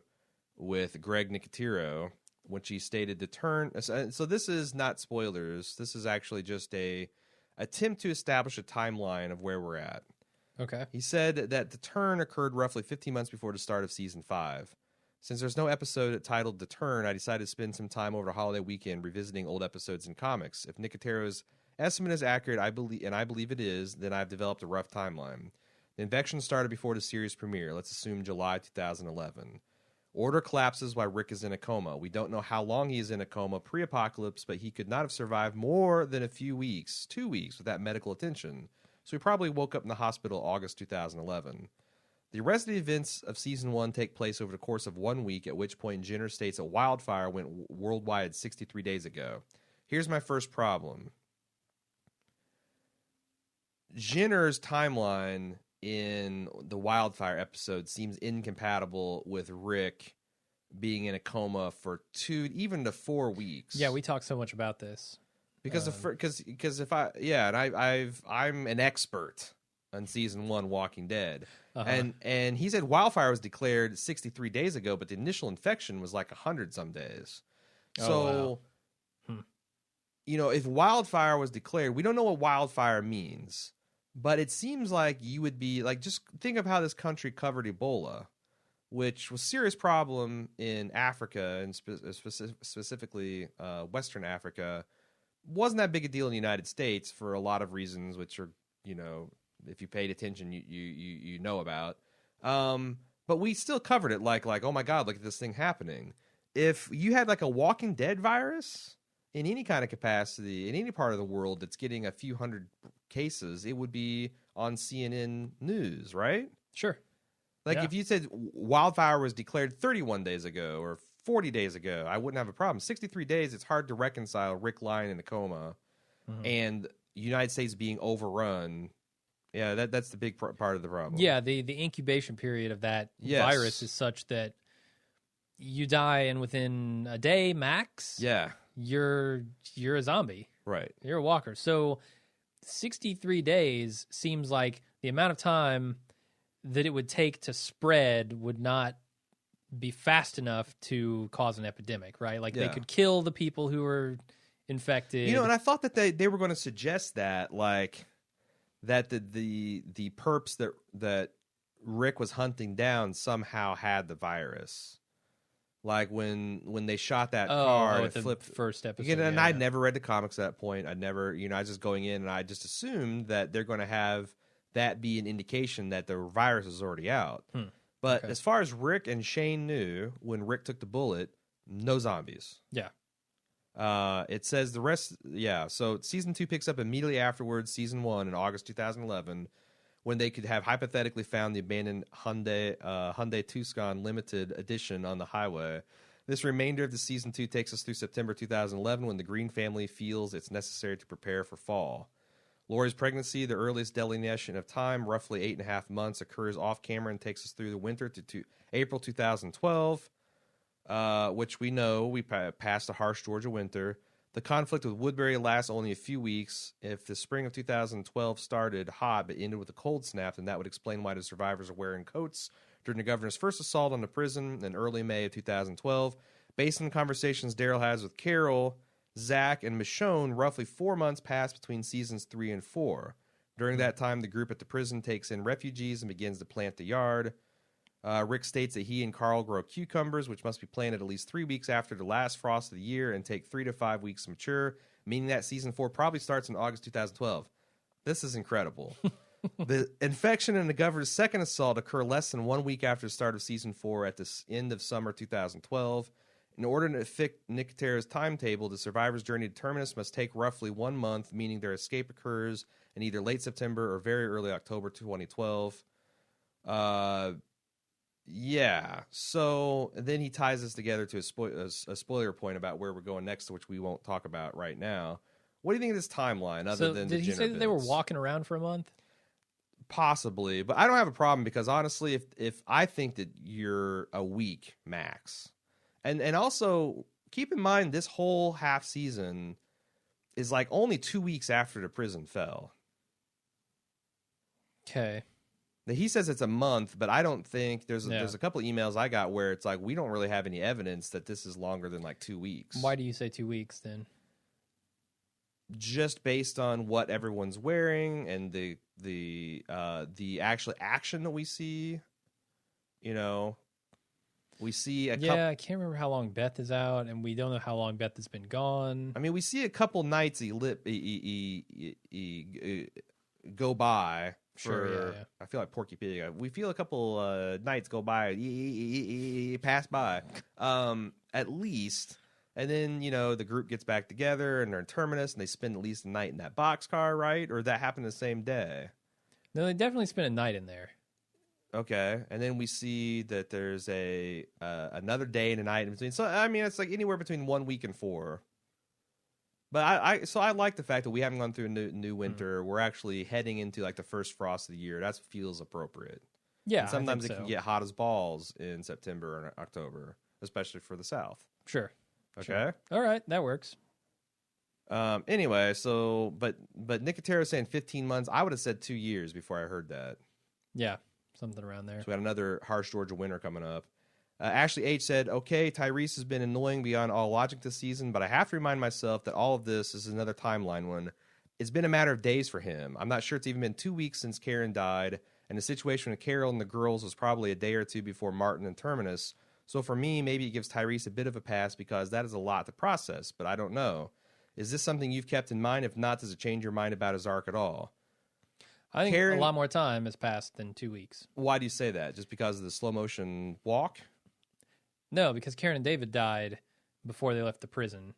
with Greg Nicotero, which he stated to turn. So this is not spoilers. This is actually just a attempt to establish a timeline of where we're at. Okay. He said that the turn occurred roughly 15 months before the start of season 5. Since there's no episode titled The Turn, I decided to spend some time over the holiday weekend revisiting old episodes in comics. If Nicotero's estimate is accurate, I believe it is, then I've developed a rough timeline. The infection started before the series premiere. Let's assume July 2011. Order collapses while Rick is in a coma. We don't know how long he is in a coma pre-apocalypse, but he could not have survived more than a few weeks, 2 weeks, without medical attention. So he probably woke up in the hospital August 2011. The rest of the events of Season 1 take place over the course of 1 week, at which point Jenner states a wildfire went worldwide 63 days ago. Here's my first problem. Jenner's timeline in the wildfire episode seems incompatible with Rick being in a coma for 2, even to 4 weeks. Yeah, we talk so much about this. Because I'm an expert on season 1 Walking Dead. And he said wildfire was declared 63 days ago, but the initial infection was like 100 some days. So, you know, if wildfire was declared, we don't know what wildfire means, but it seems like you would be like, just think of how this country covered Ebola, which was a serious problem in Africa and specifically Western Africa. Wasn't that big a deal in the United States for a lot of reasons, which are, you know, if you paid attention, you know about. But we still covered it like, oh my God, look at this thing happening. If you had like a Walking Dead virus in any kind of capacity in any part of the world that's getting a few hundred cases, it would be on CNN News, right? Sure. Like if you said wildfire was declared 31 days ago or 40 days ago, I wouldn't have a problem. 63 days, it's hard to reconcile Rick lying in a coma and the United States being overrun. Yeah, that's the big part of the problem. Yeah, the incubation period of that virus is such that you die, and within a day max, you're a zombie. Right. You're a walker. So 63 days seems like the amount of time that it would take to spread would not be fast enough to cause an epidemic, right? Like they could kill the people who were infected. You know, and I thought that they were going to suggest that, like, that the perps that Rick was hunting down somehow had the virus. Like when they shot that car, it the flipped first episode. And I'd never read the comics at that point. I'd never, I was just going in and I just assumed that they're going to have that be an indication that the virus is already out. But as far as Rick and Shane knew, when Rick took the bullet, no zombies. Yeah. It says the rest, so season 2 picks up immediately afterwards, season 1 in August 2011, when they could have hypothetically found the abandoned Hyundai Tucson limited edition on the highway. This remainder of the season 2 takes us through September 2011, when the Green family feels it's necessary to prepare for fall. Lori's pregnancy, the earliest delineation of time, roughly 8.5 months, occurs off camera and takes us through the winter to April 2012, which we know we passed a harsh Georgia winter. The conflict with Woodbury lasts only a few weeks. If the spring of 2012 started hot but ended with a cold snap, then that would explain why the survivors are wearing coats during the governor's first assault on the prison in early May of 2012. Based on conversations Daryl has with Carol, Zach, and Michonne, roughly 4 months pass between seasons 3 and 4. During that time, the group at the prison takes in refugees and begins to plant the yard. Rick states that he and Carl grow cucumbers, which must be planted at least 3 weeks after the last frost of the year and take 3 to 5 weeks to mature, meaning that season 4 probably starts in August 2012. This is incredible. The infection and the governor's second assault occur less than 1 week after the start of season 4 at the end of summer 2012. In order to fit Nicotera's timetable, the survivor's journey to Terminus must take roughly 1 month, meaning their escape occurs in either late September or very early October 2012. Yeah. So then he ties this together to a spoiler point about where we're going next, which we won't talk about right now. What do you think of this timeline other than did he say that they were walking around for a month? Possibly, but I don't have a problem because honestly, if I think that you're a week max, and also keep in mind this whole half season is like only 2 weeks after the prison fell. Okay. Now, he says it's a month, but I don't think there's a couple of emails I got where it's like we don't really have any evidence that this is longer than like 2 weeks. Why do you say 2 weeks then? Just based on what everyone's wearing and the actual action that we see, we see a couple. Yeah, I can't remember how long Beth is out, and we don't know how long Beth has been gone. I mean, we see a couple nights go by. Sure, yeah. I feel like Porky Pig. We feel a couple nights go by, pass by, at least. And then, the group gets back together and they're in Terminus and they spend at least a night in that boxcar, right? Or that happened the same day? No, they definitely spent a night in there. Okay. And then we see that there's another day and a night in between. So, I mean, it's like anywhere between 1 week and 4. But I like the fact that we haven't gone through a new winter. Mm-hmm. We're actually heading into like the first frost of the year. That feels appropriate. Yeah, and sometimes it can get hot as balls in September and October, especially for the South. Sure. Okay. Sure. All right, that works. Anyway, so but Nicotero saying 15 months. I would have said 2 years before I heard that. Yeah, something around there. So we got another harsh Georgia winter coming up. Ashley H said, "Okay, Tyrese has been annoying beyond all logic this season, but I have to remind myself that all of this is another timeline one. It's been a matter of days for him. I'm not sure it's even been 2 weeks since Karen died, and the situation with Carol and the girls was probably a day or two before Martin and Terminus. So for me, maybe it gives Tyrese a bit of a pass because that is a lot to process, but I don't know. Is this something you've kept in mind? If not, does it change your mind about his arc at all?" I think a lot more time has passed than 2 weeks. Why do you say that? Just because of the slow motion walk? No, because Karen and David died before they left the prison.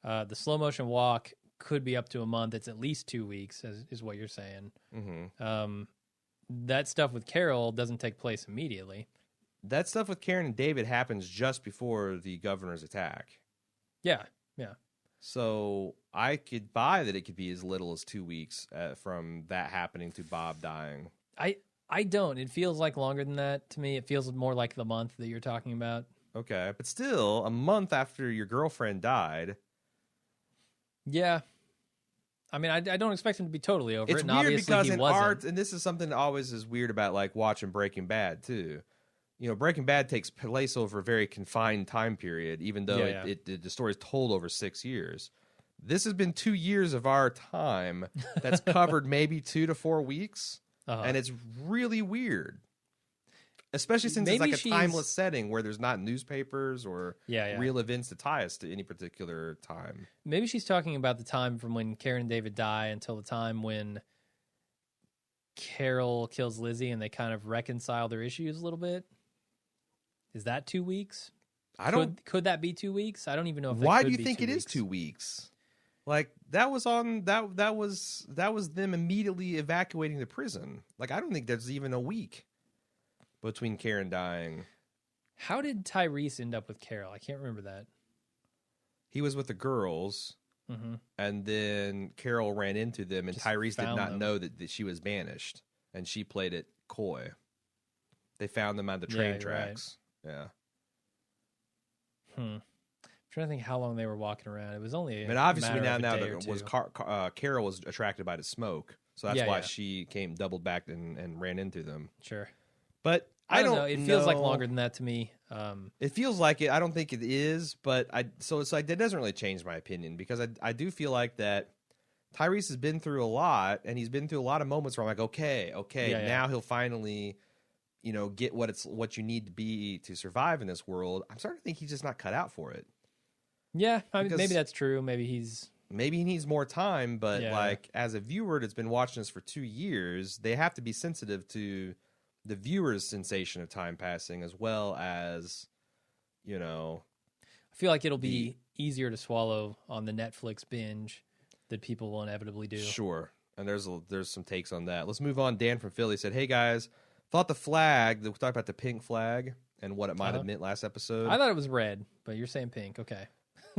The slow motion walk could be up to a month. It's at least 2 weeks, is what you're saying. Mm-hmm. That stuff with Carol doesn't take place immediately. That stuff with Karen and David happens just before the governor's attack. Yeah. So I could buy that it could be as little as 2 weeks from that happening to Bob dying. I don't. It feels like longer than that to me. It feels more like the month that you're talking about. Okay, but still, a month after your girlfriend died. Yeah. I mean, I don't expect him to be totally over it's it. It's weird because in wasn't. art, and this is something that always is weird about like watching Breaking Bad too. Breaking Bad takes place over a very confined time period, even though the story is told over 6 years. This has been 2 years of our time that's covered maybe 2 to 4 weeks, and it's really weird. Especially since it's like a timeless setting where there's not newspapers or real events to tie us to any particular time. Maybe she's talking about the time from when Karen and David die until the time when Carol kills Lizzie and they kind of reconcile their issues a little bit. Is that 2 weeks? Could that be 2 weeks? I don't even know if Why do you think it is 2 weeks? Like that was them immediately evacuating the prison. Like I don't think there's even a week between Karen dying. How did Tyrese end up with Carol? I can't remember that. He was with the girls, and then Carol ran into them, and Tyrese did not know that she was banished, and she played it coy. They found them on the train tracks. Right. Yeah. I'm trying to think how long they were walking around. It was only obviously now that Carol was attracted by the smoke, so that's why she doubled back and ran into them. Sure. But I don't know. It feels like longer than that to me. It feels like it. I don't think it is, but so it's like that doesn't really change my opinion because I do feel like that Tyrese has been through a lot, and he's been through a lot of moments where I'm like, okay, now he'll finally, get what you need to be to survive in this world. I'm starting to think he's just not cut out for it. Yeah, maybe that's true. Maybe he's maybe he needs more time, but Yeah. like as a viewer that's been watching this for 2 years, they have to be sensitive to the viewer's sensation of time passing as well as, you know, I feel like it'll be easier to swallow on the Netflix binge that people will inevitably do. Sure. And there's some takes on that. Let's move on. Dan from Philly said, "Hey guys, thought the flag, we talked about the pink flag and what it might have meant last episode. I thought it was red, but you're saying pink. Okay.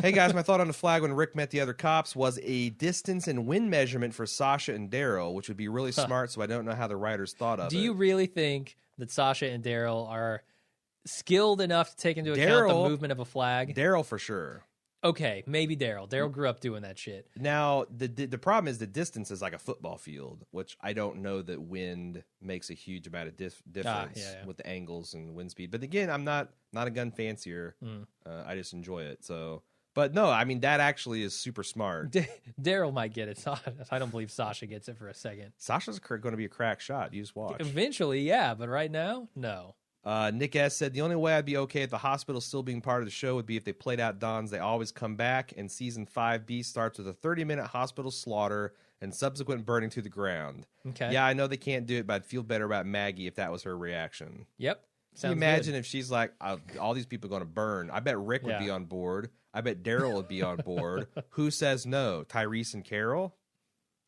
Hey guys, my thought on the flag when Rick met the other cops was a distance and wind measurement for Sasha and Daryl, which would be really smart, so I don't know how the writers thought of it. Do you really think that Sasha and Daryl are skilled enough to take into account the movement of a flag? Daryl for sure. Okay, maybe Daryl. Daryl grew up doing that shit. Now, the problem is the distance is like a football field, which I don't know that wind makes a huge amount of difference with the angles and wind speed. But again, I'm not a gun fancier. I just enjoy it. So, but no, I mean, that actually is super smart. Daryl might get it. I don't believe Sasha gets it for a second. Sasha's going to be a crack shot. You just watch. Eventually, yeah, but right now, no. Nick S. said, the only way I'd be okay if the hospital still being part of the show would be if they played out Don's They Always Come Back, and season 5B starts with a 30-minute hospital slaughter and subsequent burning to the ground. Okay. Yeah, I know they can't do it, but I'd feel better about Maggie if that was her reaction. Yep. Can you imagine if she's like, all these people are going to burn? I bet Rick would be on board. I bet Daryl would be on board. Who says no? Tyrese and Carol?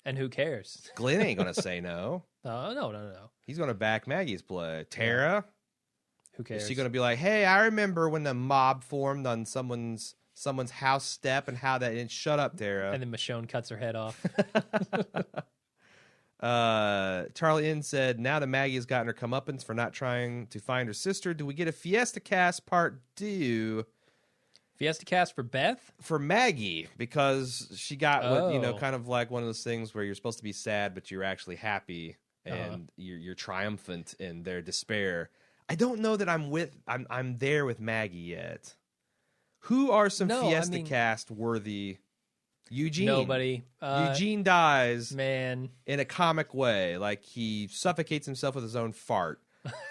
And who cares? Glenn ain't going to say no. No. He's going to back Maggie's play. Tara? Yeah. Who cares? Is she going to be like, hey, I remember when the mob formed on someone's house step and how that... And shut up, Tara. And then Michonne cuts her head off. Charlie N said, now that Maggie has gotten her comeuppance for not trying to find her sister, do we get a Fiesta Cast Part 2? Fiesta Cast for Beth? For Maggie, because she got what, kind of like one of those things where you're supposed to be sad, but you're actually happy and you're triumphant in their despair. I don't know that I'm there with Maggie yet. Who are some Fiesta Cast worthy? Eugene. Nobody. Eugene dies, man, in a comic way, like he suffocates himself with his own fart,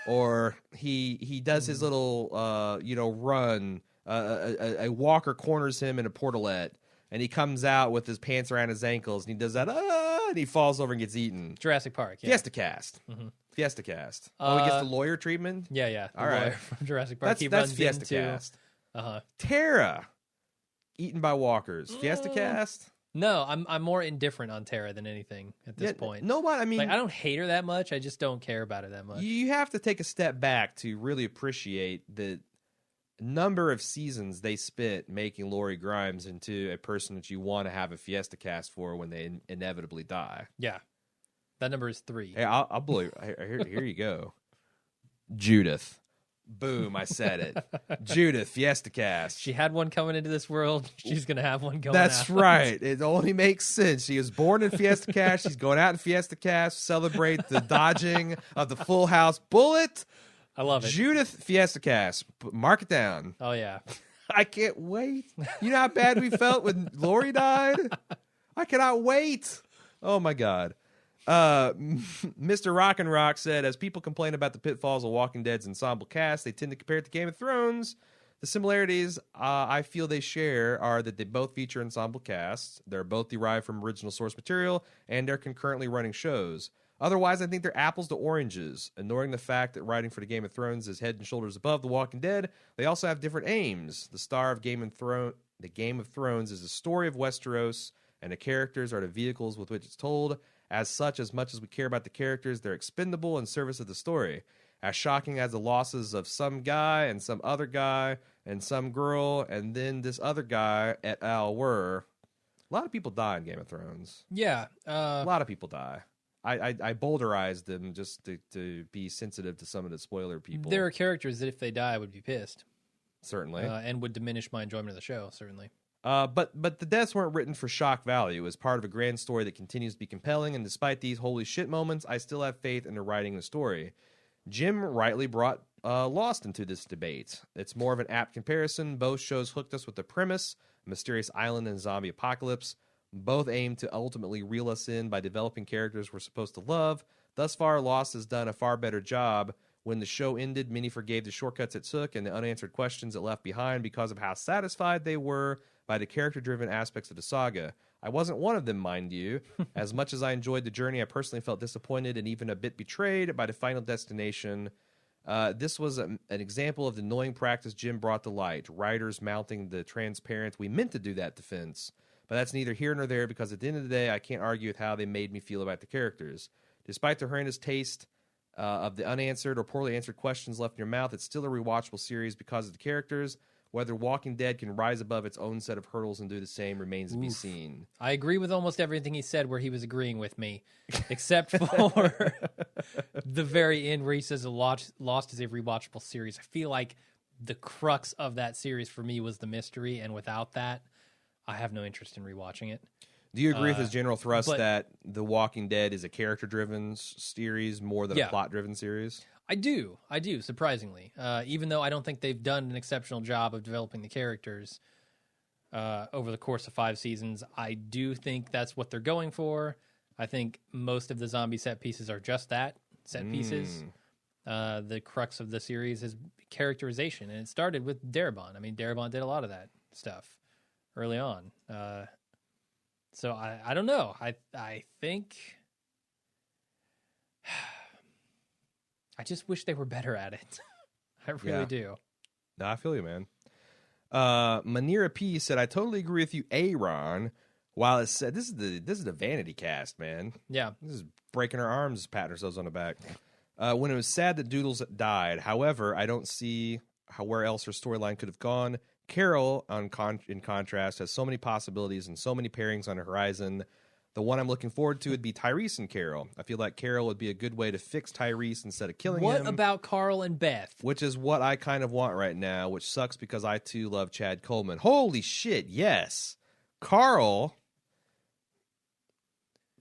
or he does his little run. A walker corners him in a portalette, and he comes out with his pants around his ankles, and he does that, and he falls over and gets eaten. Jurassic Park. Yeah. Fiesta Cast. Mm-hmm. Fiesta Cast. He gets the lawyer treatment? Yeah. All right. From Jurassic Park. That's Fiesta Cast. Tara. Eaten by walkers. Fiesta Cast? No, I'm more indifferent on Tara than anything at this point. Nobody, I mean... I don't hate her that much. I just don't care about her that much. You have to take a step back to really appreciate the number of seasons they spent making Lori Grimes into a person that you want to have a Fiesta Cast for when they inevitably die. Yeah. That number is 3. Hey, I'll believe. Here you go. Judith. Boom, I said it. Judith, Fiesta Cast. She had one coming into this world. She's going to have one going That's out. right. It only makes sense. She was born in Fiesta Cast. She's going out in Fiesta Cast, celebrate the dodging of the Full House bullet. I love it. Judith, Fiesta Cast. Mark it down. Oh, yeah. I can't wait. You know how bad we felt when Lori died? I cannot wait. Oh, my God. Mr. Rock and Rock said, as people complain about the pitfalls of Walking Dead's ensemble cast, they tend to compare it to Game of Thrones. The similarities I feel they share are that they both feature ensemble casts, they're both derived from original source material, and they're concurrently running shows. Otherwise, I think they're apples to oranges. Ignoring the fact that writing for the Game of Thrones is head and shoulders above The Walking Dead, they also have different aims. The star of the Game of Thrones is the story of Westeros, and the characters are the vehicles with which it's told. As much as we care about the characters, they're expendable in service of the story. As shocking as the losses of some guy and some other guy and some girl and then this other guy et al. Were, a lot of people die in Game of Thrones. Yeah. A lot of people die. I boulderized them just to be sensitive to some of the spoiler people. There are characters that if they die, I would be pissed. Certainly. And would diminish my enjoyment of the show, certainly. But the deaths weren't written for shock value. It was part of a grand story that continues to be compelling, and despite these holy shit moments, I still have faith in the writing of the story. Jim rightly brought Lost into this debate. It's more of an apt comparison. Both shows hooked us with the premise, a mysterious island and zombie apocalypse. Both aim to ultimately reel us in by developing characters we're supposed to love. Thus far, Lost has done a far better job. When the show ended, many forgave the shortcuts it took and the unanswered questions it left behind because of how satisfied they were by the character-driven aspects of the saga. I wasn't one of them, mind you. As much as I enjoyed the journey, I personally felt disappointed and even a bit betrayed by the final destination. This was an example of the annoying practice Jim brought to light, writers mounting the transparent, we meant to do that defense. But that's neither here nor there, because at the end of the day, I can't argue with how they made me feel about the characters. Despite the horrendous taste of the unanswered or poorly answered questions left in your mouth, it's still a rewatchable series because of the characters. Whether Walking Dead can rise above its own set of hurdles and do the same remains to be seen. I agree with almost everything he said where he was agreeing with me, except for the very end where he says Lost is a rewatchable series. I feel like the crux of that series for me was the mystery, and without that, I have no interest in rewatching it. Do you agree with his general thrust that The Walking Dead is a character-driven series more than a plot-driven series? I do, surprisingly. Even though I don't think they've done an exceptional job of developing the characters over the course of 5 seasons, I do think that's what they're going for. I think most of the zombie set pieces are just that, set pieces. The crux of the series is characterization, and it started with Darabont. I mean, Darabont did a lot of that stuff early on. So I don't know. I think I just wish they were better at it. I really do. No, I feel you, man. Manira P said, I totally agree with you, Aaron. While it said this is the vanity cast, man. Yeah. This is breaking our arms, patting ourselves on the back. When it was sad that Doodles died. However, I don't see where else her storyline could have gone. Carol, in contrast, has so many possibilities and so many pairings on the horizon. The one I'm looking forward to would be Tyrese and Carol. I feel like Carol would be a good way to fix Tyrese instead of killing him. What about Carl and Beth? Which is what I kind of want right now, which sucks because I, too, love Chad Coleman. Holy shit, yes. Carl,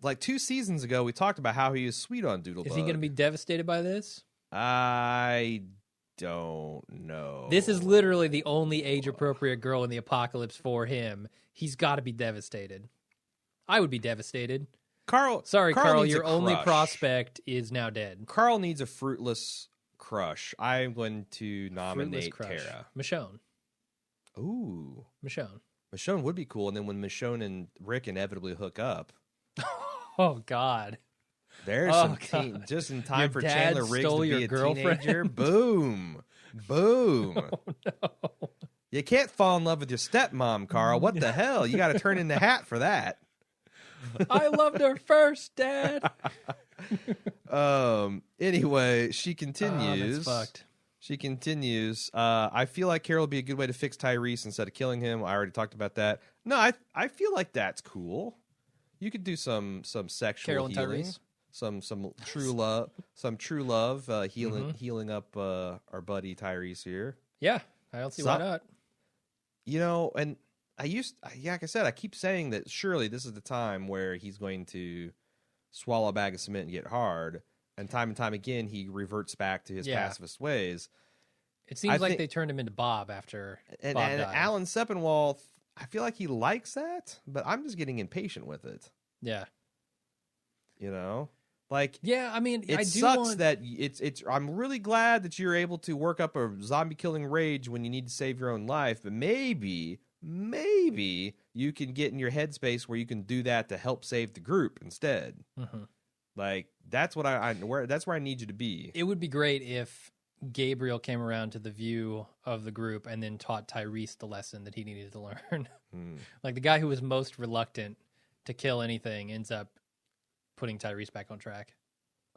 like 2 seasons ago, we talked about how he was sweet on Doodlebug. Is he going to be devastated by this? I don't know. This is literally the only age-appropriate girl in the apocalypse for him. He's got to be devastated. I would be devastated. Carl, your only prospect is now dead. Carl needs a fruitless crush. I'm going to nominate Tara. Michonne. Ooh. Michonne. Michonne would be cool, and then when Michonne and Rick inevitably hook up. Oh, God. There's some teen, just in time for Chandler Riggs to be a teenager. Boom. Boom. Oh, no. You can't fall in love with your stepmom, Carl. What the hell? You got to turn in the hat for that. I loved her first, Dad. Anyway, she continues. That's fucked. She continues. I feel like Carol would be a good way to fix Tyrese instead of killing him. I already talked about that. No, I feel like that's cool. You could do some sexual Carol healing. And Tyrese. Some true love, healing up our buddy Tyrese here. Yeah, I don't see why not. You know, and like I said, I keep saying that surely this is the time where he's going to swallow a bag of cement and get hard, and time again he reverts back to his pacifist ways. It seems like they turned him into Bob after Bob died. Alan Sepinwall, I feel like he likes that, but I'm just getting impatient with it. Yeah. You know? Like, yeah, I mean, it sucks that it's. I'm really glad that you're able to work up a zombie killing rage when you need to save your own life, but maybe you can get in your headspace where you can do that to help save the group instead. Mm-hmm. Like that's what that's where I need you to be. It would be great if Gabriel came around to the view of the group and then taught Tyrese the lesson that he needed to learn. Like the guy who was most reluctant to kill anything ends up putting Tyrese back on track.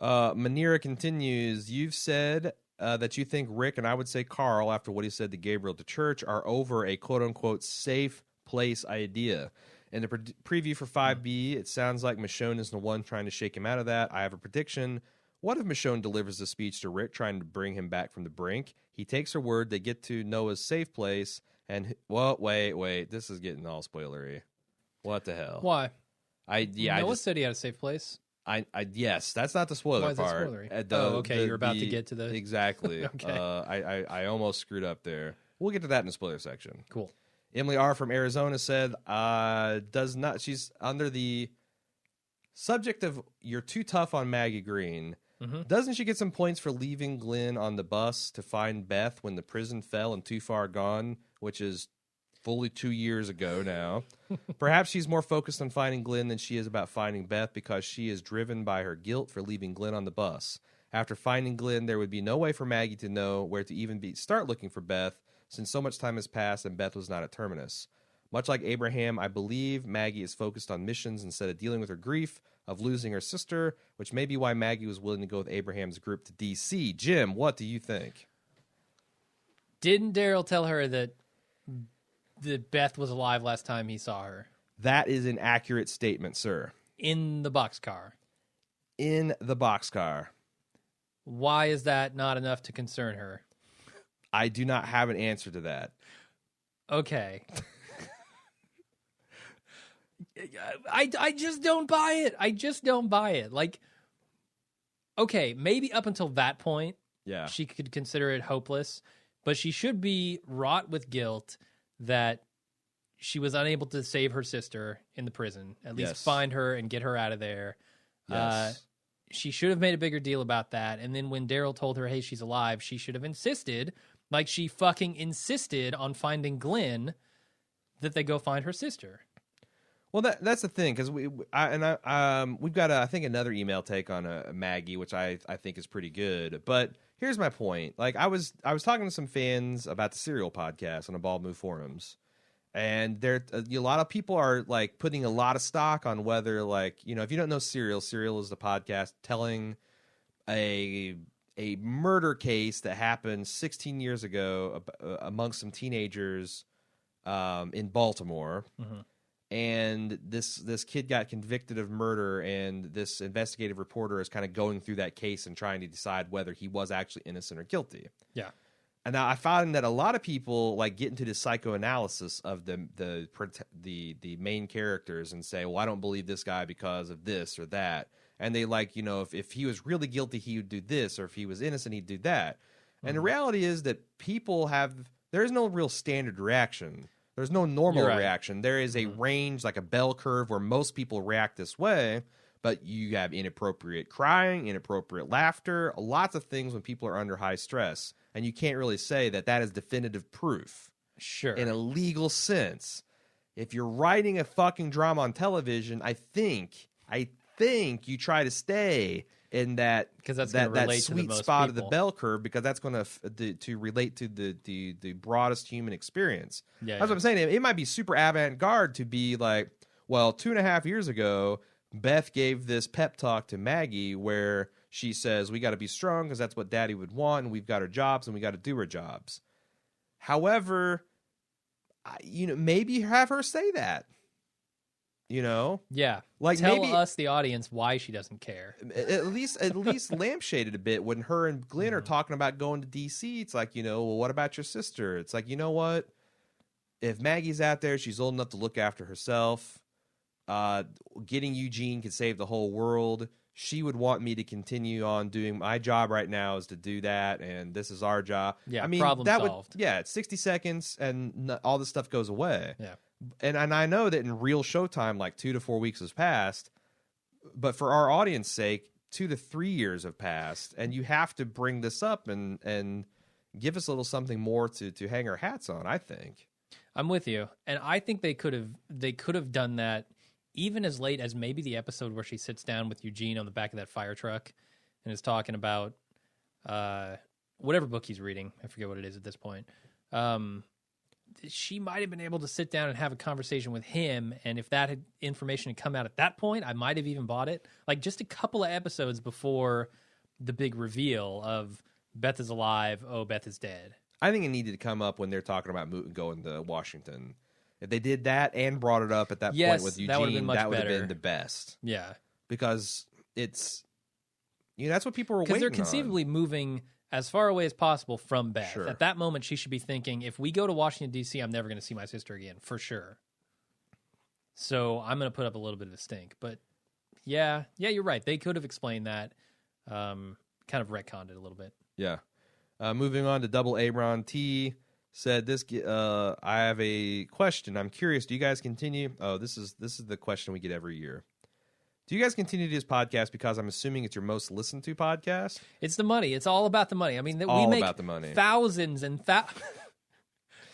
Manira continues, you've said that you think Rick, and I would say Carl, after what he said to Gabriel to church, are over a quote-unquote safe place idea. In the preview for 5B, it sounds like Michonne is the one trying to shake him out of that. I have a prediction. What if Michonne delivers the speech to Rick, trying to bring him back from the brink? He takes her word, they get to Noah's safe place, and, well, wait, this is getting all spoilery. What the hell? Why? Noah said he had a safe place. Yes, that's not the spoiler Why is part. That spoilery? Okay, you're about to get to the exactly. Okay. I almost screwed up there. We'll get to that in the spoiler section. Cool. Emily R from Arizona said, she's under the subject of you're too tough on Maggie Green. Mm-hmm. Doesn't she get some points for leaving Glenn on the bus to find Beth when the prison fell and Too Far Gone, which is fully 2 years ago now. Perhaps she's more focused on finding Glenn than she is about finding Beth because she is driven by her guilt for leaving Glenn on the bus. After finding Glenn, there would be no way for Maggie to know where to even start looking for Beth, since so much time has passed and Beth was not at Terminus. Much like Abraham, I believe Maggie is focused on missions instead of dealing with her grief of losing her sister, which may be why Maggie was willing to go with Abraham's group to D.C. Jim, what do you think? Didn't Daryl tell her that Beth was alive last time he saw her? That is an accurate statement, sir. In the boxcar. In the boxcar. Why is that not enough to concern her? I do not have an answer to that. Okay. I just don't buy it. I just don't buy it. Like, okay, maybe up until that point, yeah, she could consider it hopeless, but she should be wrought with guilt that she was unable to save her sister in the prison. At least find her and get her out of there. Yes. She should have made a bigger deal about that. And then when Daryl told her, hey, she's alive, she should have insisted, like she fucking insisted on finding Glenn, that they go find her sister. Well, that's the thing, because we've got I think another email take on Maggie, which I think is pretty good. But here's my point: like I was talking to some fans about the Serial podcast on the Bald Move forums, and there a lot of people are like putting a lot of stock on whether, like, you know, if you don't know Serial is the podcast telling a murder case that happened 16 years ago amongst some teenagers in Baltimore. Mm-hmm. And this kid got convicted of murder, and this investigative reporter is kind of going through that case and trying to decide whether he was actually innocent or guilty. Yeah. And now I found that a lot of people like get into the psychoanalysis of the main characters and say, well, I don't believe this guy because of this or that. And they like, you know, if he was really guilty, he would do this, or if he was innocent, he'd do that. Mm-hmm. And the reality is that there is no real standard reaction. There's no normal reaction. There is a range, like a bell curve, where most people react this way, but you have inappropriate crying, inappropriate laughter, lots of things when people are under high stress. And you can't really say that is definitive proof. Sure. In a legal sense. If you're writing a fucking drama on television, I think you try to stay in that sweet spot of the bell curve, because that's going to relate to the broadest human experience. Yeah, that's what I'm saying. It might be super avant-garde to be like, well, 2.5 years ago, Beth gave this pep talk to Maggie where she says, we got to be strong because that's what Daddy would want, and we've got our jobs and we got to do our jobs. However, maybe have her say that. You know, yeah. Like tell maybe us, the audience, why she doesn't care. At least lampshaded a bit when her and Glenn are talking about going to DC. It's like, you know, well, what about your sister? It's like, you know what? If Maggie's out there, she's old enough to look after herself. Getting Eugene could save the whole world. She would want me to continue on doing my job right now is to do that, and this is our job. Yeah, I mean, problem solved. It's 60 seconds, and all this stuff goes away. Yeah. And I know that in real Showtime, like 2 to 4 weeks has passed, but for our audience sake, 2 to 3 years have passed, and you have to bring this up and give us a little something more to hang our hats on, I think. I'm with you. And I think they could have done that even as late as maybe the episode where she sits down with Eugene on the back of that fire truck and is talking about whatever book he's reading. I forget what it is at this point. She might have been able to sit down and have a conversation with him, and if that information had come out at that point, I might have even bought it. Like just a couple of episodes before the big reveal of Beth is alive, oh, Beth is dead. I think it needed to come up when they're talking about going to Washington. If they did that and brought it up at that point with Eugene, that would have been the best. Yeah. Because it's, that's what people were waiting on. Because they're conceivably moving as far away as possible from Beth. Sure. At that moment, she should be thinking, if we go to Washington, D.C., I'm never going to see my sister again, for sure. So I'm going to put up a little bit of a stink. But yeah, you're right. They could have explained that, kind of retconned it a little bit. Yeah. Moving on to Double Abron T said this. I have a question. I'm curious. Do you guys continue? Oh, this is the question we get every year. Do you guys continue to do this podcast because I'm assuming it's your most listened to podcast? It's the money. It's all about the money. I mean, we make about the money. Thousands and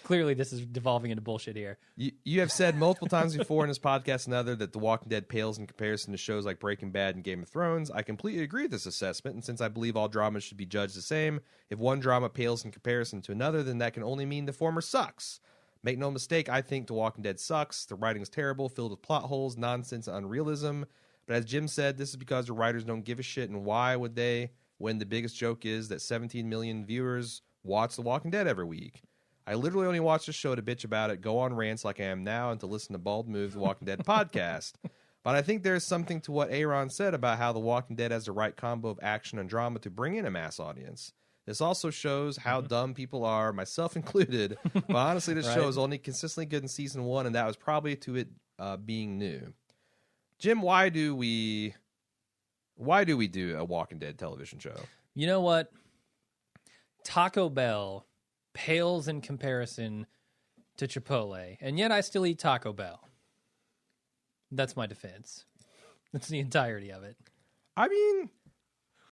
Clearly, this is devolving into bullshit here. You have said multiple times before in this podcast and other that The Walking Dead pales in comparison to shows like Breaking Bad and Game of Thrones. I completely agree with this assessment, and since I believe all dramas should be judged the same, if one drama pales in comparison to another, then that can only mean the former sucks. Make no mistake, I think The Walking Dead sucks. The writing is terrible, filled with plot holes, nonsense, and unrealism. But as Jim said, this is because the writers don't give a shit, and why would they, when the biggest joke is that 17 million viewers watch The Walking Dead every week? I literally only watch the show to bitch about it, go on rants like I am now, and to listen to Bald Move, The Walking Dead podcast. But I think there's something to what Aaron said about how The Walking Dead has the right combo of action and drama to bring in a mass audience. This also shows how dumb people are, myself included. But honestly, this show is only consistently good in season 1, and that was probably to it being new. Jim, why do we do a Walking Dead television show? You know what? Taco Bell pales in comparison to Chipotle, and yet I still eat Taco Bell. That's my defense. That's the entirety of it. I mean,